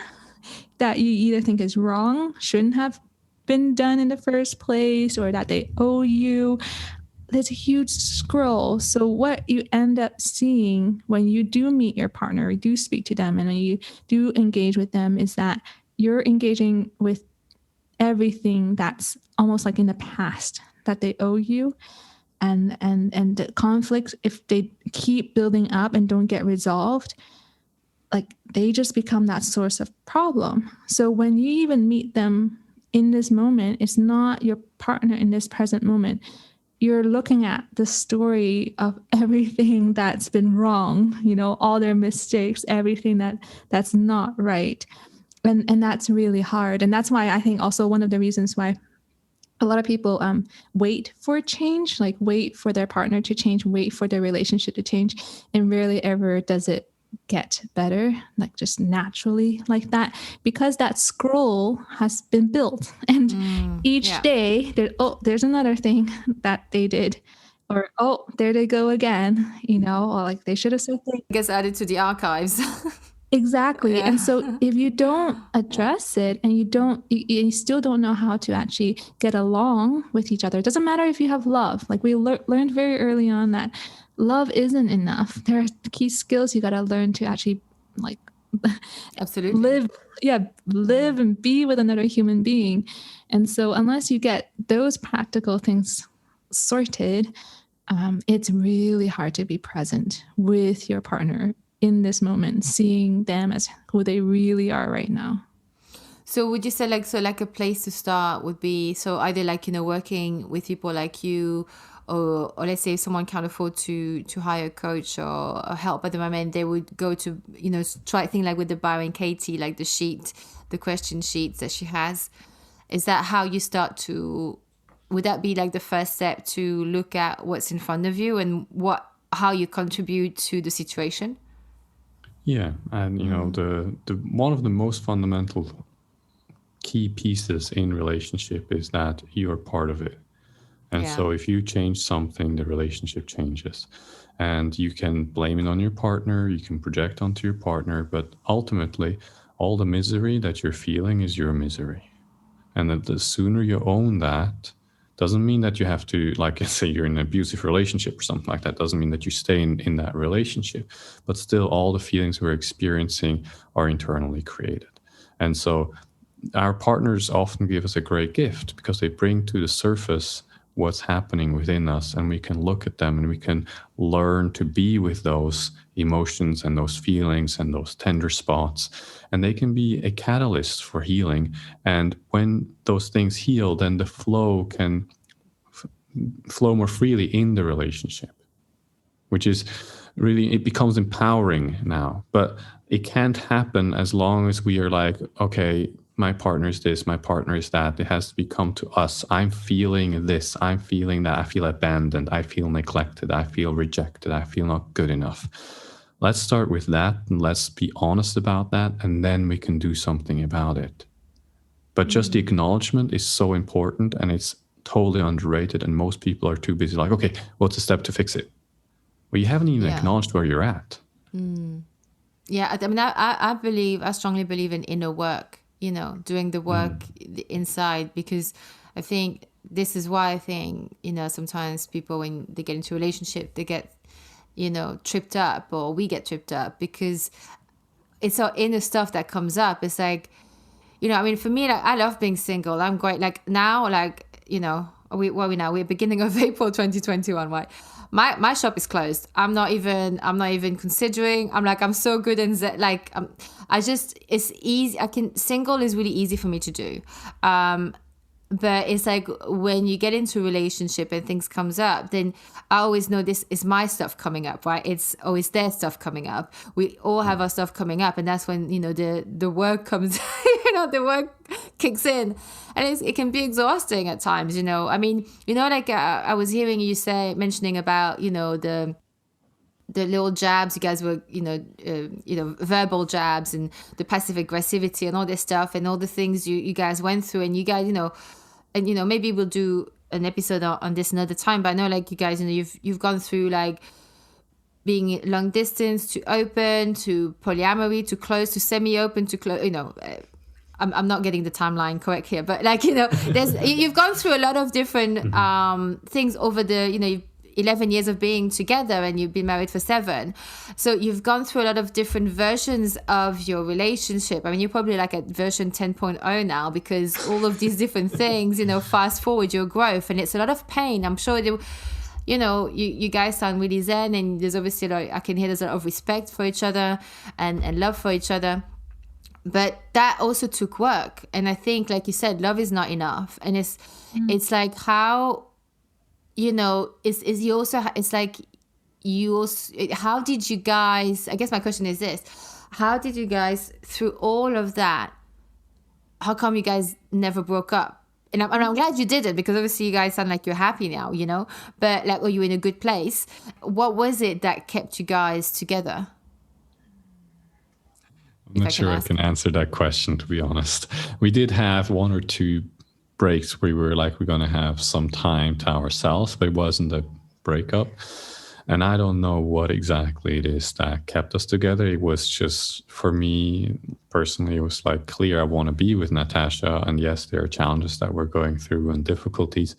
that you either think is wrong, shouldn't have been done in the first place, or that they owe you. There's a huge scroll. So what you end up seeing when you do meet your partner, you do speak to them, and when you do engage with them, is that you're engaging with everything that's almost like in the past that they owe you. And the conflicts, if they keep building up and don't get resolved, like they just become that source of problem. So when you even meet them in this moment, it's not your partner in this present moment. You're looking at the story of everything that's been wrong, you know, all their mistakes, everything that's not right. And that's really hard. And that's why I think also one of the reasons why a lot of people wait for change, like wait for their partner to change, wait for their relationship to change, and rarely ever does it get better, like just naturally like that, because that scroll has been built, and each day there's another thing that they did, or there they go again, you know, or like they should have said things. It gets added to the archives. Exactly. Yeah. And so if you don't address it, and you still don't know how to actually get along with each other, it doesn't matter if you have love. Like we learned very early on that love isn't enough. There are key skills you got to learn to actually like absolutely live and be with another human being. And so unless you get those practical things sorted, it's really hard to be present with your partner in this moment, seeing them as who they really are right now. So would you say like a place to start would be, so either like, you know, working with people like you, or let's say if someone can't afford to hire a coach or help at the moment, they would go to, you know, try things like with the Byron Katie, like the question sheets that she has. Is that how you start to, would that be like the first step to look at what's in front of you and what how you contribute to the situation. Yeah, and the one of the most fundamental key pieces in relationship is that you are part of it. And so if you change something, the relationship changes. And you can blame it on your partner, you can project onto your partner, but ultimately, all the misery that you're feeling is your misery. And that the sooner you own that, doesn't mean that you have to, like, say you're in an abusive relationship or something like that, doesn't mean that you stay in that relationship. But still, all the feelings we're experiencing are internally created. And so our partners often give us a great gift because they bring to the surface what's happening within us, and we can look at them and we can learn to be with those emotions and those feelings and those tender spots, and they can be a catalyst for healing. And when those things heal, then the flow can flow more freely in the relationship, which is really, it becomes empowering now. But it can't happen as long as we are like, okay, my partner is this, my partner is that. It has to come to us. I'm feeling this, I'm feeling that, I feel abandoned, I feel neglected, I feel rejected, I feel not good enough. Let's start with that and let's be honest about that, and then we can do something about it. But just the acknowledgement is so important, and it's totally underrated, and most people are too busy like, okay, what's the step to fix it? Well, you haven't even acknowledged where you're at. Yeah, I mean, I strongly believe in inner work, doing the work inside, because I think this is why I think, sometimes people, when they get into a relationship, they get, tripped up, or we get tripped up, because it's our inner stuff that comes up. It's like, I mean, for me, like, I love being single. I'm great. Like now, like, we're beginning of April 2021, right? My shop is closed. I'm not even considering. I'm so good in it's easy. Single is really easy for me to do. But it's like when you get into a relationship and things comes up, then I always know this is my stuff coming up, right? It's always their stuff coming up. We all have our stuff coming up, and that's when, the work comes, the work kicks in, and it can be exhausting at times, I mean, I was hearing you mentioning about, the little jabs you guys were, verbal jabs, and the passive aggressivity and all this stuff, and all the things you guys went through, and you guys, and maybe we'll do an episode on this another time. But I know, like, you guys, you've gone through, like, being long distance to open to polyamory to close to semi-open to close. I'm not getting the timeline correct here, but like, you've gone through a lot of different things over the 11 years of being together, and you've been married for 7. So you've gone through a lot of different versions of your relationship. I mean, you're probably like at version 10.0 now, because all of these different things, fast forward your growth, and it's a lot of pain. I'm sure you guys sound really zen, and there's obviously, I can hear there's a lot of respect for each other and love for each other. But that also took work. And I think, like you said, love is not enough. And it's like how, how did you guys, I guess my question is this, how did you guys, through all of that, how come you guys never broke up? And I'm glad you didn't, because obviously you guys sound like you're happy now, but like, are you in a good place? What was it that kept you guys together? I'm not sure I can answer that question, to be honest. We did have 1 or 2 breaks where we were like, we're going to have some time to ourselves, but it wasn't a breakup. And I don't know what exactly it is that kept us together. It was just, for me personally, it was like clear I want to be with Natasha. And yes, there are challenges that we're going through and difficulties.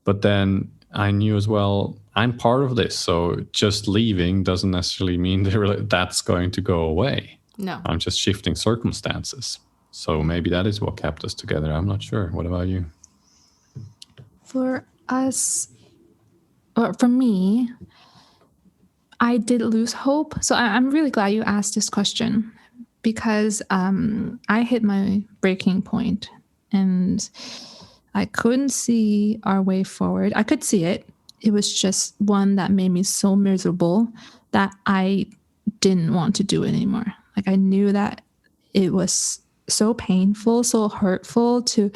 But then I knew as well, I'm part of this. So just leaving doesn't necessarily mean that's going to go away. No. I'm just shifting circumstances. So maybe that is what kept us together. I'm not sure. What about you? For us, or for me, I did lose hope. So I'm really glad you asked this question, because I hit my breaking point and I couldn't see our way forward. I could see it. It was just one that made me so miserable that I didn't want to do it anymore. Like, I knew that it was so painful, so hurtful to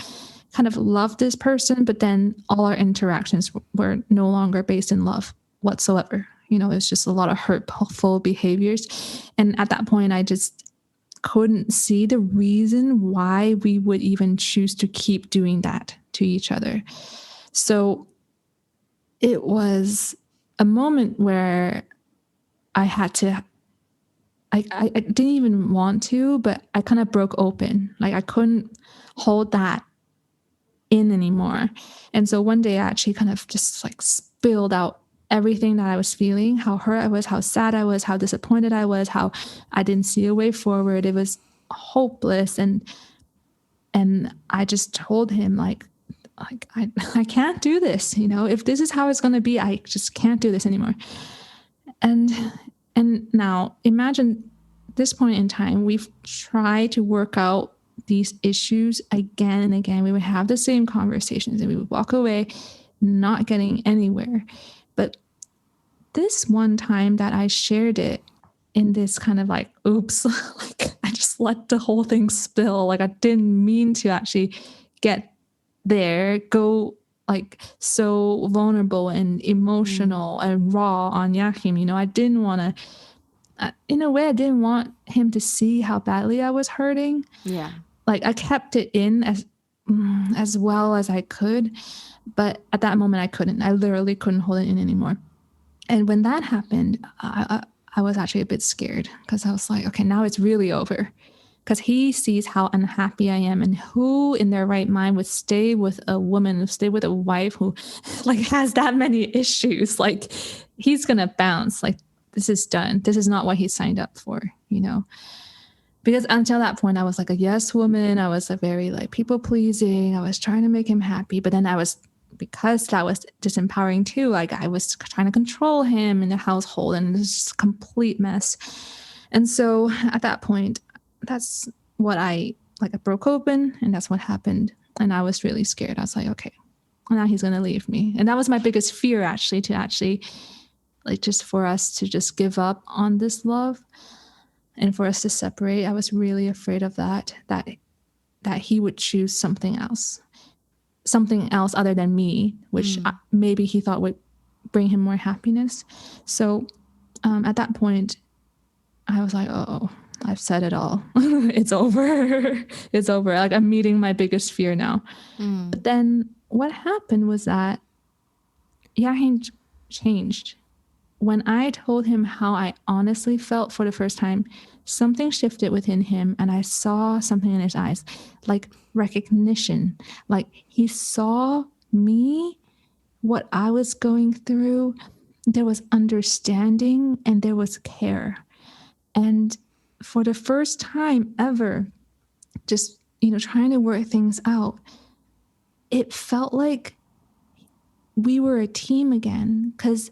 kind of love this person, but then all our interactions were no longer based in love whatsoever. You know, it was just a lot of hurtful behaviors. And at that point, I just couldn't see the reason why we would even choose to keep doing that to each other. So it was a moment where I had to, I didn't even want to, but I kind of broke open. Like I couldn't hold that in anymore. And so one day I actually kind of just like spilled out everything that I was feeling, how hurt I was, how sad I was, how disappointed I was, how I didn't see a way forward. It was hopeless. And I just told him like I can't do this. You know, if this is how it's going to be, I just can't do this anymore. And now imagine this point in time, we've tried to work out these issues again and again. We would have the same conversations and we would walk away not getting anywhere. But this one time that I shared it in this kind of like, oops, like I just let the whole thing spill. Like I didn't mean to actually get there, go like so vulnerable and emotional and raw on Jachym. You know, I didn't want to, in a way, I didn't want him to see how badly I was hurting. Yeah. Like I kept it in as well as I could. But at that moment, I couldn't. I literally couldn't hold it in anymore. And when that happened, I was actually a bit scared because I was like, okay, now it's really over. Because he sees how unhappy I am, and who in their right mind would stay with a woman, stay with a wife who like has that many issues. Like he's going to bounce. Like this is done. This is not what he signed up for, you know? Because until that point, I was like a yes woman. I was a very like people pleasing. I was trying to make him happy. But then because that was disempowering too, like I was trying to control him in the household, and it's just a complete mess. And so at that point, that's what I broke open, and that's what happened. And I was really scared. I was like, okay, now he's going to leave me. And that was my biggest fear, actually, like just for us to just give up on this love and for us to separate. I was really afraid of that he would choose something else other than me, which maybe he thought would bring him more happiness. So at that point, I was like, oh, I've said it all. It's over. It's over. Like I'm meeting my biggest fear now. But then what happened was that Jachym changed. When I told him how I honestly felt for the first time, something shifted within him, and I saw something in his eyes, like recognition. Like he saw me, what I was going through. There was understanding and there was care. And for the first time ever, just, you know, trying to work things out, it felt like we were a team again, because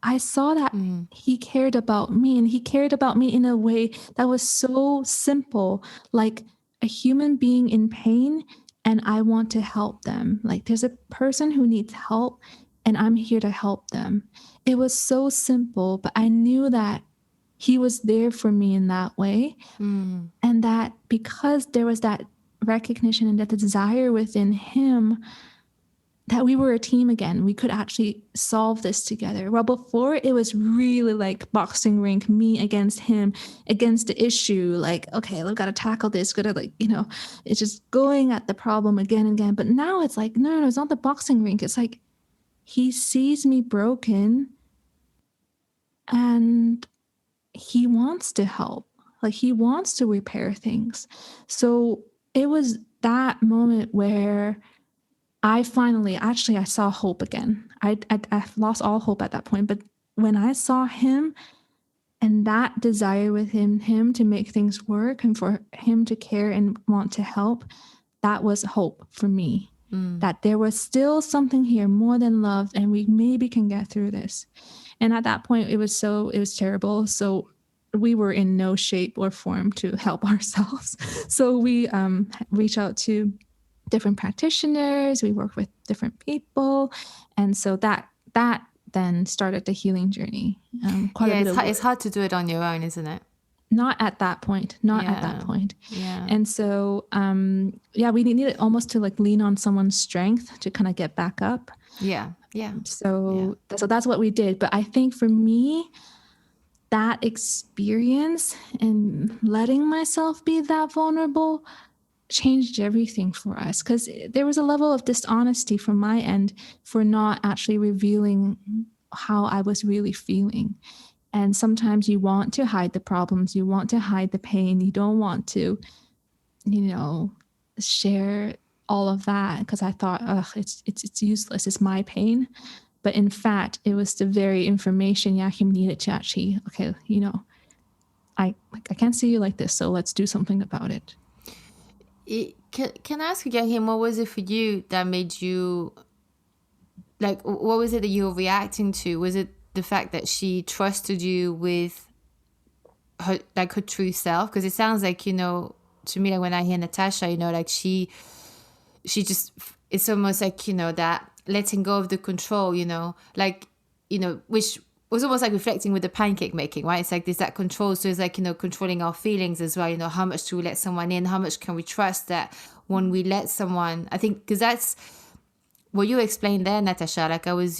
I saw that he cared about me, and he cared about me in a way that was so simple, like a human being in pain, and I want to help them. Like there's a person who needs help, and I'm here to help them. It was so simple, but I knew that he was there for me in that way. And that because there was that recognition and that desire within him, that we were a team again. We could actually solve this together. Well, before it was really like boxing rink, me against him, against the issue. Like, okay, we've got to tackle this. Got to like, you know, it's just going at the problem again and again. But now it's like, no, it's not the boxing rink. It's like he sees me broken and he wants to help. Like he wants to repair things. So it was that moment where I finally, actually, I saw hope again. I lost all hope at that point. But when I saw him and that desire within him to make things work and for him to care and want to help, that was hope for me. That there was still something here more than love, and we maybe can get through this. And at that point, it was terrible. So we were in no shape or form to help ourselves. So we reached out to different practitioners. We worked with different people. And so that then started the healing journey. It's hard to do it on your own, isn't it? Not at that point. At that point. Yeah. And so, we needed almost to like lean on someone's strength to kind of get back up. Yeah. So that's what we did. But I think for me, that experience and letting myself be that vulnerable changed everything for us, because there was a level of dishonesty from my end for not actually revealing how I was really feeling. And sometimes you want to hide the problems, you want to hide the pain, you don't want to, share all of that, because I thought, it's useless, it's my pain. But in fact, it was the very information Jachym needed to actually, okay, I can't see you like this, so let's do something about it. Can I ask you, Jachym, what was it for you that made you, like, what was it that you were reacting to? Was it the fact that she trusted you with her true self? Because it sounds like, to me, like when I hear Natasha, like she just, it's almost like, that letting go of the control, which was almost like reflecting with the pancake making, right? It's like there's that control. So it's like, controlling our feelings as well. How much do we let someone in? How much can we trust that when we let someone, I think, because that's what you explained there, Natasha. Like I was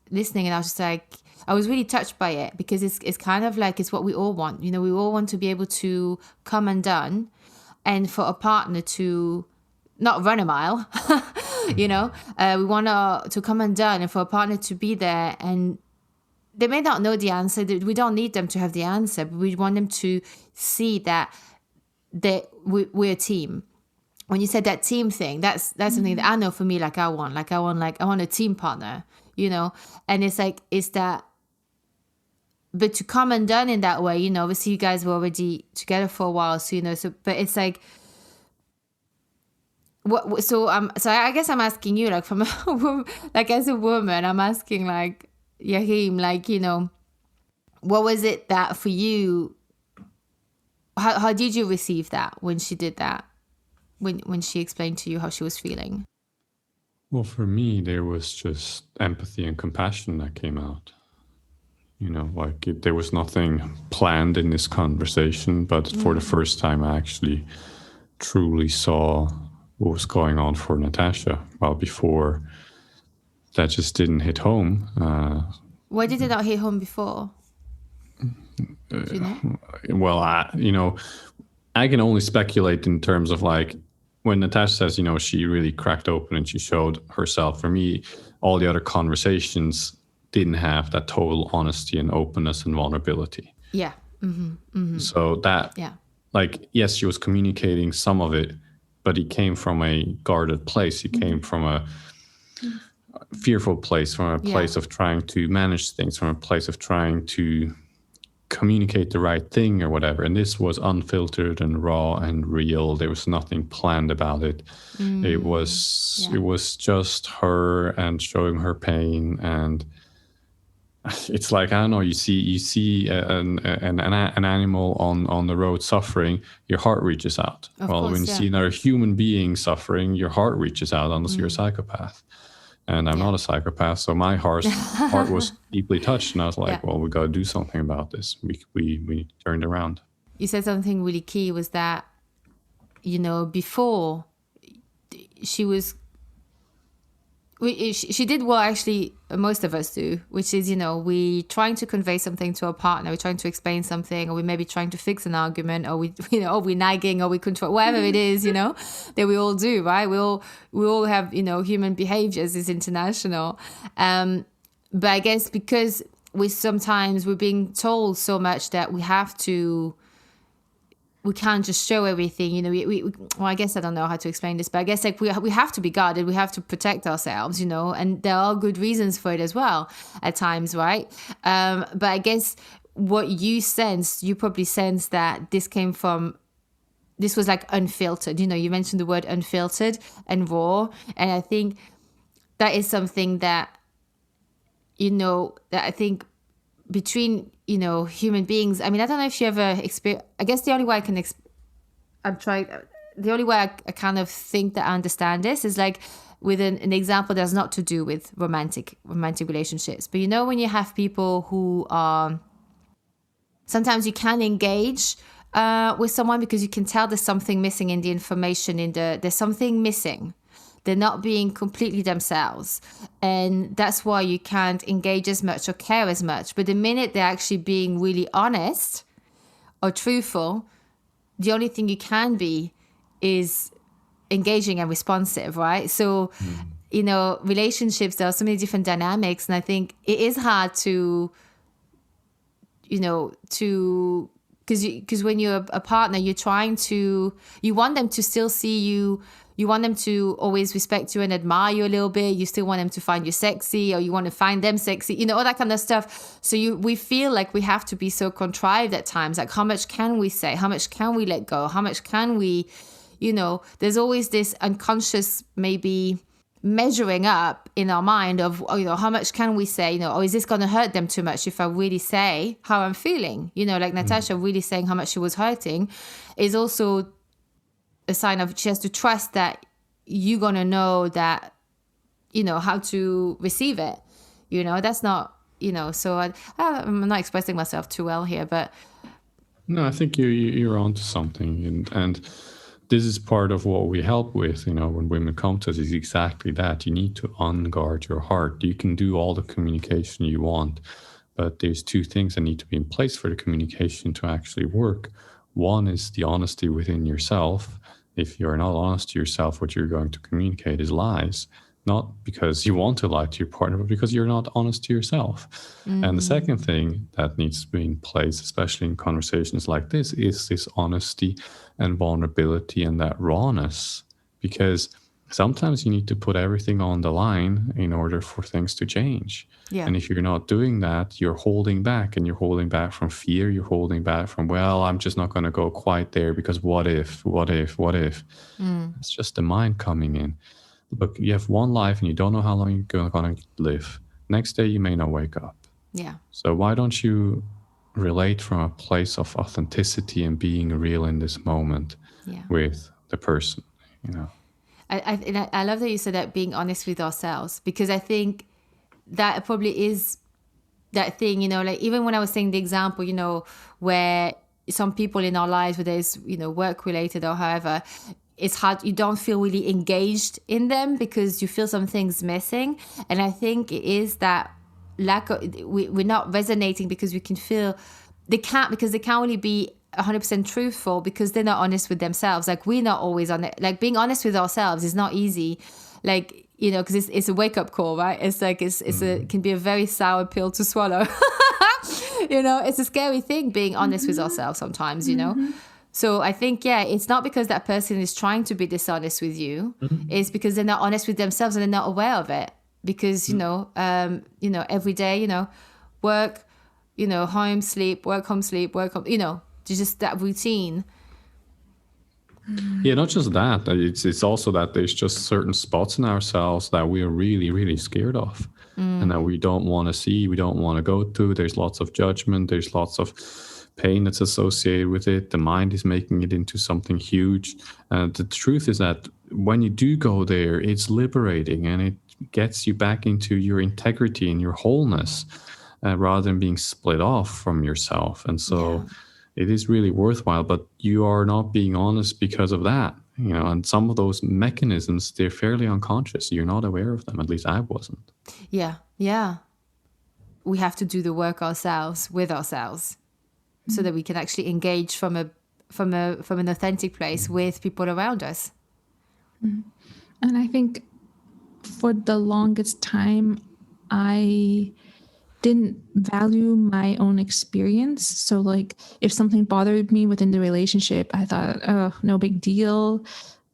listening and I was just like, I was really touched by it, because it's kind of like, it's what we all want. We all want to be able to come undone, and for a partner to not run a mile, we want to come undone, and for a partner to be there. And they may not know the answer. We don't need them to have the answer, but we want them to see that we're a team. When you said that team thing, that's something that I know for me, like I want a team partner, and it's that, but to come undone in that way, obviously you guys were already together for a while, so, but it's like, what, so I guess I'm asking you, like, from like as a woman, I'm asking, like, Jachym, like, what was it that for you, how did you receive that when she did that, when she explained to you how she was feeling? Well, for me, there was just empathy and compassion that came out. There was nothing planned in this conversation, but for the first time I actually truly saw what was going on for Natasha. While before, that just didn't hit home. Why did it not hit home before? Do you know? Well, I can only speculate in terms of, like, when Natasha says, she really cracked open and she showed herself. For me, all the other conversations didn't have that total honesty and openness and vulnerability. Yeah. Mm-hmm. Mm-hmm. So that, like, yes, she was communicating some of it, but he came from a guarded place. He came from a fearful place, from a place of trying to manage things, from a place of trying to communicate the right thing or whatever. And this was unfiltered and raw and real. There was nothing planned about it. It was just her and showing her pain. And it's like, I don't know, you see an animal on the road suffering, your heart reaches out. When you see another human being suffering, your heart reaches out, unless you're a psychopath. And I'm not a psychopath, so my heart was deeply touched, and I was like, well, we got to do something about this. We turned around. You said something really key, was that, before she did what actually most of us do, which is, we trying to convey something to a partner, we're trying to explain something, or we may be trying to fix an argument, or we're nagging, or we control, whatever it is, that we all do, right? We all have, human behaviors is international. But I guess because we're being told so much that we can't just show everything, well, I guess I don't know how to explain this, but I guess, like, we have to be guarded, we have to protect ourselves, and there are good reasons for it as well at times, right? But I guess what you probably sensed that this was like unfiltered, you mentioned the word unfiltered and raw, and I think that is something that, that I think between, human beings, I mean, I don't know if you ever experience, I guess the only way I kind of think that I understand this is like with an example that's not to do with romantic relationships. But when you have people who are, sometimes you can engage with someone because you can tell there's something missing in the information, there's something missing. they're not being completely themselves. And that's why you can't engage as much or care as much. But the minute they're actually being really honest or truthful, the only thing you can be is engaging and responsive, right? So, you know, relationships, there are so many different dynamics. And I think it is hard to, you know, because when you're a partner, you want them to still see you. You want them to always respect you and admire you a little bit. You still want them to find you sexy, or you want to find them sexy, you know, all that kind of stuff. So we feel like we have to be so contrived at times. Like, how much can we say? How much can we let go? How much can we, you know, there's always this unconscious maybe measuring up in our mind of, oh, you know, how much can we say, you know, or is this going to hurt them too much if I really say how I'm feeling? You know, like Natasha really saying how much she was hurting is also a sign of she has to trust that you're going to know that, you know, how to receive it. You know, that's not, you know, so I'm not expressing myself too well here, but. No, I think you're onto something. And this is part of what we help with, you know, when women come to us, is exactly that. You need to unguard your heart. You can do all the communication you want, but there's two things that need to be in place for the communication to actually work. One is the honesty within yourself. If you're not honest to yourself, what you're going to communicate is lies, not because you want to lie to your partner, but because you're not honest to yourself. And the second thing that needs to be in place, especially in conversations like this, is this honesty and vulnerability and that rawness, because sometimes you need to put everything on the line in order for things to change. Yeah. And if you're not doing that, you're holding back, and you're holding back from fear. You're holding back from, well, I'm just not going to go quite there because what if? It's just the mind coming in. Look, you have one life and you don't know how long you're going to live. Next day, you may not wake up. Yeah. So why don't you relate from a place of authenticity and being real in this moment with the person, you know? I love that you said that, being honest with ourselves, because I think that probably is that thing, you know, like even when I was saying the example, you know, where some people in our lives, whether it's, you know, work related or however, it's hard, you don't feel really engaged in them because you feel some things missing. And I think it is that lack of, we're not resonating because we can feel they can't only be 100% truthful because they're not honest with themselves. Like, we're not always on it. Like, being honest with ourselves is not easy. Like, you know, because it's a wake up call, right? It's like, it can be a very sour pill to swallow. You know, it's a scary thing being honest with ourselves sometimes, you know? So I think, it's not because that person is trying to be dishonest with you. It's because they're not honest with themselves and they're not aware of it. Because, you know, every day, you know, work, you know, home, sleep, work, home, sleep, work, home, you know, just that routine. Yeah, not just that. It's also that there's just certain spots in ourselves that we are really, really scared of and that we don't want to see, we don't want to go to. There's lots of judgment. There's lots of pain that's associated with it. The mind is making it into something huge. The truth is that when you do go there, it's liberating and it gets you back into your integrity and your wholeness rather than being split off from yourself. And so it is really worthwhile, but you are not being honest because of that, you know, and some of those mechanisms, they're fairly unconscious. You're not aware of them. At least I wasn't. Yeah. Yeah. We have to do the work ourselves with ourselves so that we can actually engage from an authentic place with people around us. And I think for the longest time, I didn't value my own experience. So like if something bothered me within the relationship, I thought, oh, no big deal.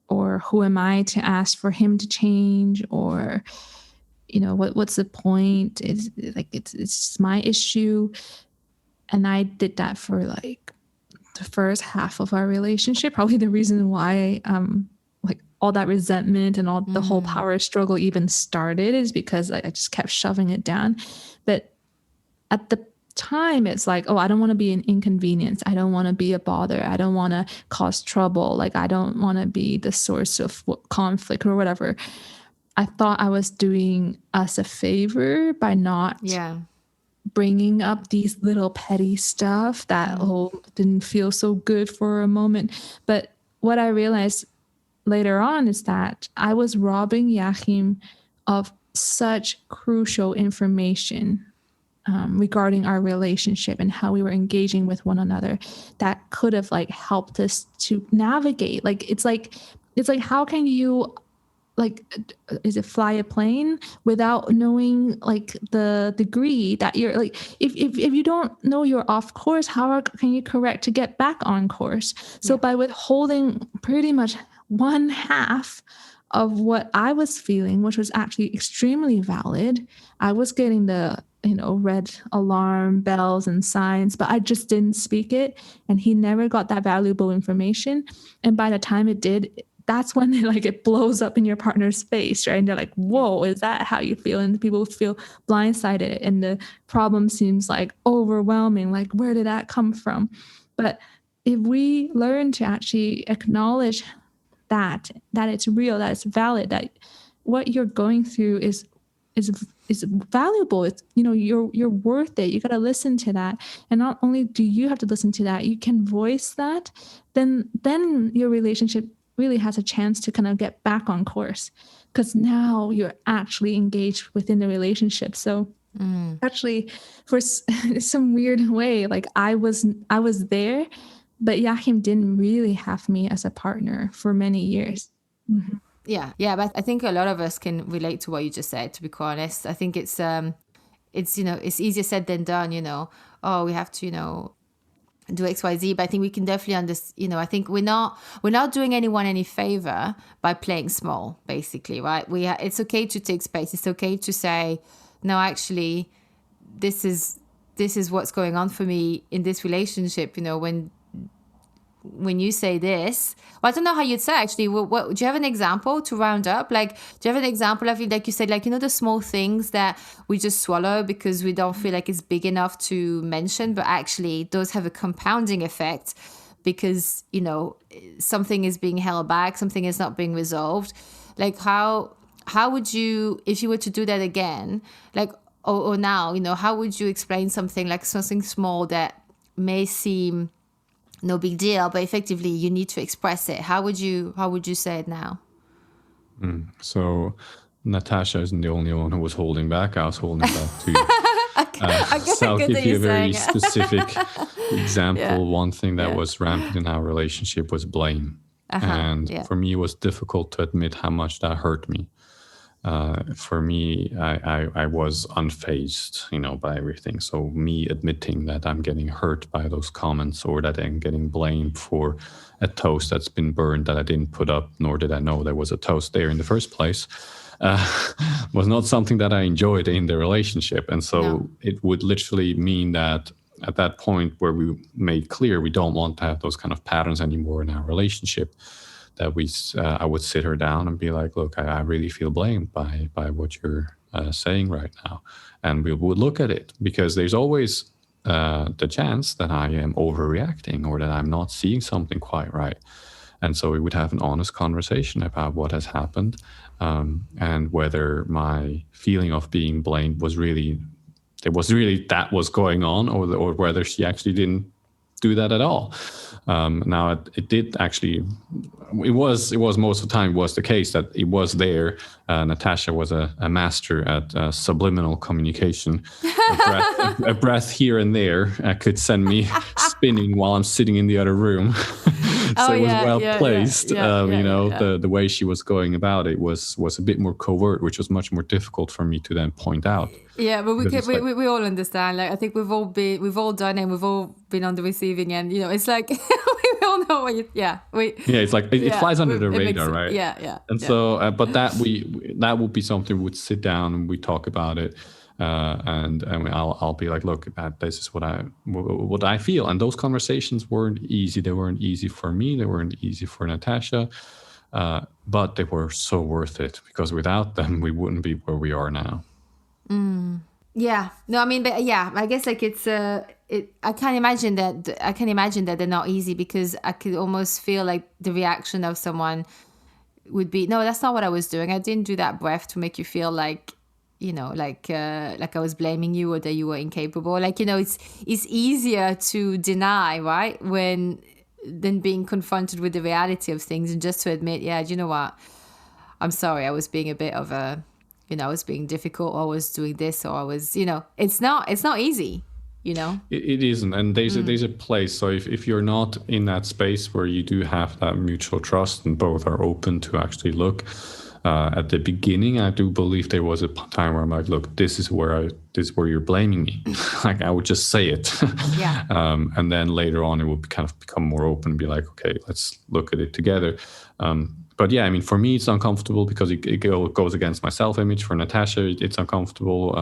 Or who am I to ask for him to change? Or, you know, what's the point? It's my issue. And I did that for like the first half of our relationship. Probably the reason why like all that resentment and all the whole power struggle even started is because I just kept shoving it down. But at the time, it's like, oh, I don't want to be an inconvenience. I don't want to be a bother. I don't want to cause trouble. Like, I don't want to be the source of conflict or whatever. I thought I was doing us a favor by not bringing up these little petty stuff that didn't feel so good for a moment. But what I realized later on is that I was robbing Jachym of such crucial information regarding our relationship and how we were engaging with one another that could have like helped us to navigate. Like it's like how can you like, is it fly a plane without knowing like the degree that you're like, if you don't know you're off course, how can you correct to get back on course? So by withholding pretty much one half of what I was feeling, which was actually extremely valid, I was getting the, you know, red alarm bells and signs, but I just didn't speak it. And he never got that valuable information. And by the time it did, that's when it blows up in your partner's face, right? And they're like, whoa, is that how you feel? And people feel blindsided and the problem seems like overwhelming. Like, where did that come from? But if we learn to actually acknowledge that it's real, that it's valid, that what you're going through is valuable. It's, you know, you're worth it. You got to listen to that. And not only do you have to listen to that, you can voice that, then your relationship really has a chance to kind of get back on course, because now you're actually engaged within the relationship. So actually, for some weird way, like I was there, but Jachym didn't really have me as a partner for many years. Mm-hmm. Yeah, but I think a lot of us can relate to what you just said, to be quite honest. I think it's you know, it's easier said than done, you know. Oh, we have to, you know, do XYZ, but I think we can definitely understand, you know, I think we're not doing anyone any favor by playing small, basically, right? It's okay to take space. It's okay to say, no, actually, this is what's going on for me in this relationship, you know, when you say this, well, I don't know how you'd say actually. What do you have an example to round up? Like, do you have an example of, like you said, like, you know, the small things that we just swallow because we don't feel like it's big enough to mention, but actually those have a compounding effect because, you know, something is being held back, something is not being resolved. Like, how would you, if you were to do that again, like, or now, you know, how would you explain something like something small that may seem no big deal, but effectively you need to express it? How would you say it now? So Natasha isn't the only one who was holding back. I was holding back too. So I'll give you a very specific example. Yeah. One thing that was rampant in our relationship was blame. And for me, it was difficult to admit how much that hurt me. For me, I was unfazed, you know, by everything. So me admitting that I'm getting hurt by those comments, or that I'm getting blamed for a toast that's been burned that I didn't put up, nor did I know there was a toast there in the first place, was not something that I enjoyed in the relationship. And so it would literally mean that at that point where we made clear we don't want to have those kind of patterns anymore in our relationship, that I would sit her down and be like, look, I really feel blamed by what you're saying right now. And we would look at it, because there's always the chance that I am overreacting or that I'm not seeing something quite right. And so we would have an honest conversation about what has happened, and whether my feeling of being blamed was really that was going on, or whether she actually didn't do that at all. Now it did actually, it was most of the time was the case that it was there. Natasha was a master at subliminal communication. A breath here and there could send me spinning while I'm sitting in the other room. So it was well placed. The way she was going about it was a bit more covert, which was much more difficult for me to then point out. Yeah, but we all understand. Like, I think we've all done it. We've all been on the receiving end. You know, it's like we all know what you. It's like it flies under the radar, right? Yeah. And so, but that would be something we would sit down and we talk about it. And I'll be like, look, this is what I feel. And those conversations weren't easy. They weren't easy for me. They weren't easy for Natasha. But they were so worth it, because without them, we wouldn't be where we are now. Yeah. No, I mean, but yeah, I guess like I can imagine that they're not easy, because I could almost feel like the reaction of someone would be, no, that's not what I was doing. I didn't do that breath to make you feel like, you know, like I was blaming you or that you were incapable. Like, you know, it's easier to deny, right? When than being confronted with the reality of things, and just to admit, yeah, do you know what? I'm sorry, I was being a bit of a, I was being difficult, or I was doing this, or I was, it's not easy, It isn't, and there's a place. So if you're not in that space where you do have that mutual trust and both are open to actually look, at the beginning, I do believe there was a time where I'm like, look, this is where you're blaming me. Like, I would just say it. Yeah. And then later on, it would kind of become more open and be like, okay, let's look at it together. But yeah, I mean, for me, it's uncomfortable because it goes against my self-image. For Natasha, it's uncomfortable.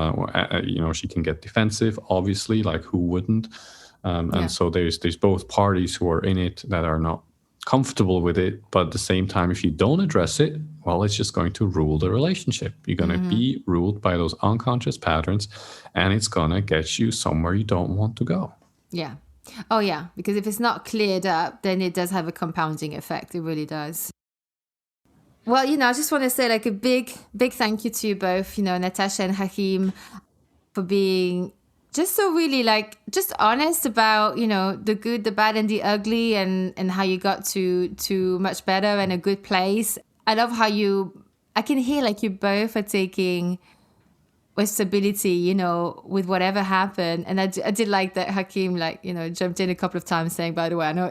She can get defensive, obviously, like who wouldn't? And so there's both parties who are in it that are not comfortable with it. But at the same time, if you don't address it, well, it's just going to rule the relationship. You're going to be ruled by those unconscious patterns, and it's going to get you somewhere you don't want to go. Yeah. Oh, yeah. Because if it's not cleared up, then it does have a compounding effect. It really does. Well, I just want to say like a big, big thank you to you both, Natasha and Jachym, for being just so really like just honest about, the good, the bad and the ugly, and how you got to much better and a good place. I love how I can hear like you both are taking stability, with whatever happened. And I did like that Jachym, like, jumped in a couple of times saying, by the way, I know,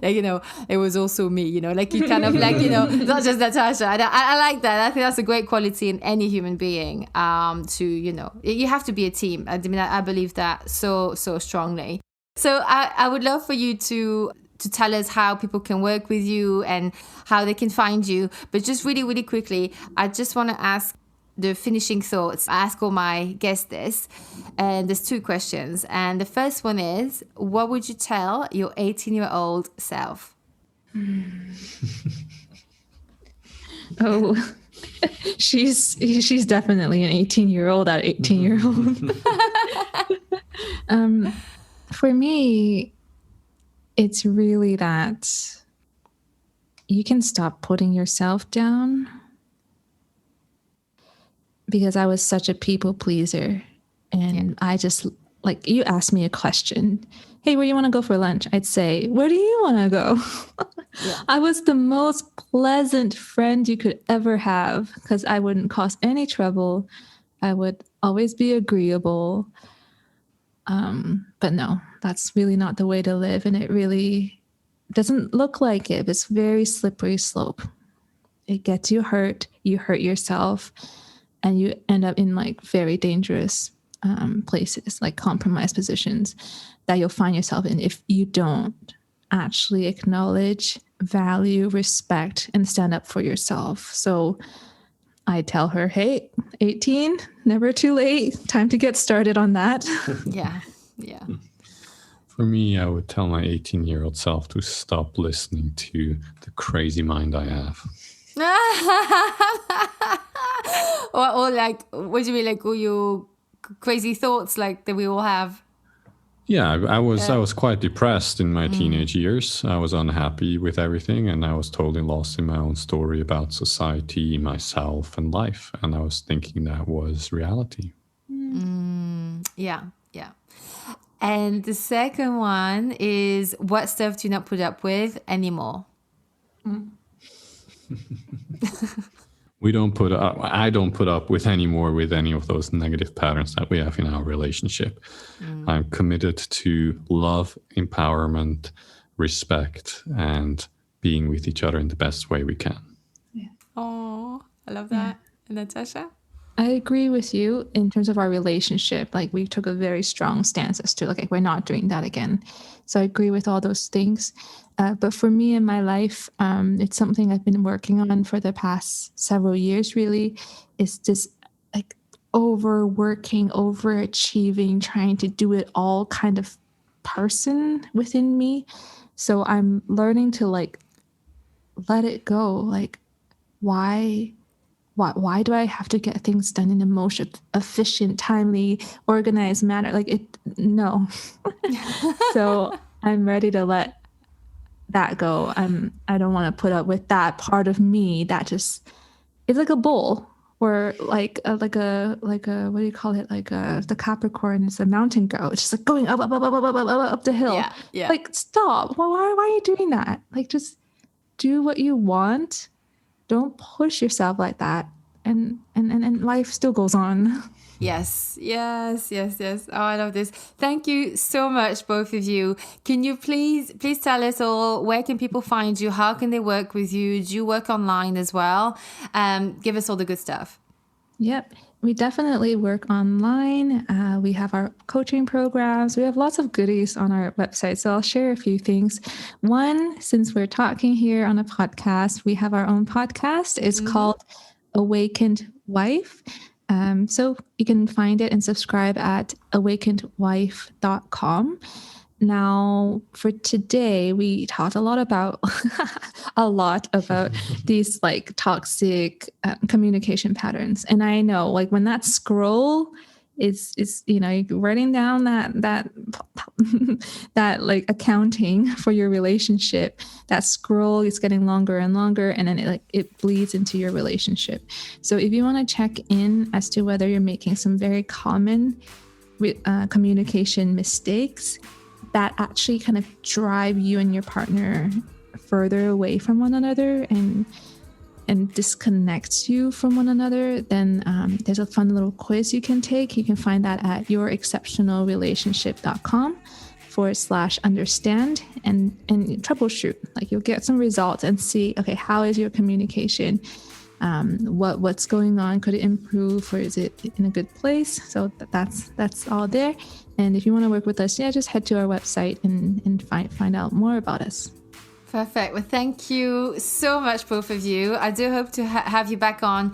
like, it was also me, like you kind of like, not just Natasha. I like that. I think that's a great quality in any human being, to, you have to be a team. I mean, I believe that so strongly. So I would love for you to tell us how people can work with you and how they can find you. But just really, really quickly, I just want to ask the finishing thoughts. I ask all my guests this, and there's 2 questions. And the first one is, what would you tell your 18-year-old self? Oh, she's definitely an 18-year-old at 18-year-old. For me, it's really that you can stop putting yourself down. Because I was such a people pleaser, and I just, like, you asked me a question, hey, where do you want to go for lunch? I'd say, where do you want to go? I was the most pleasant friend you could ever have, because I wouldn't cause any trouble. I would always be agreeable. But no, that's really not the way to live. And it really doesn't look like it. It's very slippery slope. It gets you hurt. You hurt yourself. And you end up in like very dangerous places, like compromised positions that you'll find yourself in if you don't actually acknowledge, value, respect, and stand up for yourself. So I tell her, hey, 18, never too late. Time to get started on that. Yeah. For me, I would tell my 18-year-old self to stop listening to the crazy mind I have. or like, what do you mean, like all your crazy thoughts, like that we all have? Yeah, I was quite depressed in my teenage years. I was unhappy with everything, and I was totally lost in my own story about society, myself, and life. And I was thinking that was reality. Yeah. And the second one is, what stuff do you not put up with anymore? I don't put up with any of those negative patterns that we have in our relationship. I'm committed to love, empowerment, respect, and being with each other in the best way we can. Yeah. Oh, I love that. And Natasha? I agree with you in terms of our relationship. Like, we took a very strong stance as to like we're not doing that again. So I agree with all those things. But for me in my life, it's something I've been working on for the past several years, really, is this like overworking, overachieving, trying to do it all kind of person within me. So I'm learning to like let it go. Like, why do I have to get things done in a most efficient, timely, organized manner? Like, no. So I'm ready to let that go. I don't want to put up with that part of me that just, it's like a bowl. or like a what do you call it? Like the Capricorn is a mountain goat. It's just like going up the hill. Yeah. Like, stop. Well, why are you doing that? Like, just do what you want. Don't push yourself like that. And life still goes on. Yes. Oh, I love this. Thank you so much, both of you. Can you please tell us all, where can people find you? How can they work with you? Do you work online as well? Give us all the good stuff. Yep. We definitely work online. We have our coaching programs. We have lots of goodies on our website. So I'll share a few things. One, since we're talking here on a podcast, we have our own podcast. It's called Awakened Wife. So you can find it and subscribe at awakenedwife.com. Now, for today, we talked a lot about these like toxic communication patterns. And I know, like, when that scroll is writing down that like accounting for your relationship, that scroll is getting longer and longer, and then it bleeds into your relationship. So if you want to check in as to whether you're making some very common communication mistakes that actually kind of drive you and your partner further away from one another and disconnects you from one another, then there's a fun little quiz you can take. You can find that at yourexceptionalrelationship.com/understand and troubleshoot. Like, you'll get some results and see, okay, how is your communication? What's going on? Could it improve, or is it in a good place? So that's all there. And if you want to work with us, just head to our website and find out more about us. Perfect. Well, thank you so much, both of you. I do hope to have you back on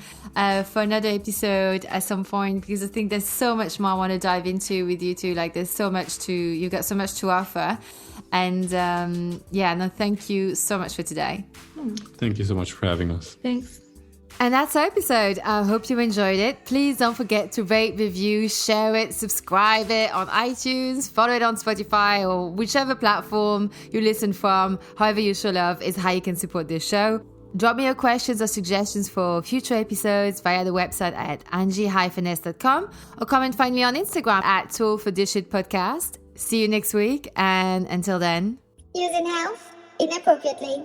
for another episode at some point, because I think there's so much more I want to dive into with you two. Like, you've got so much to offer. And thank you so much for today. Thank you so much for having us. Thanks. And that's our episode. I hope you enjoyed it. Please don't forget to rate, review, share it, subscribe it on iTunes, follow it on Spotify, or whichever platform you listen from. However you show love is how you can support this show. Drop me your questions or suggestions for future episodes via the website at angie-s.com, or come and find me on Instagram at @toolfordishitpodcast. See you next week, and until then, Using health inappropriately.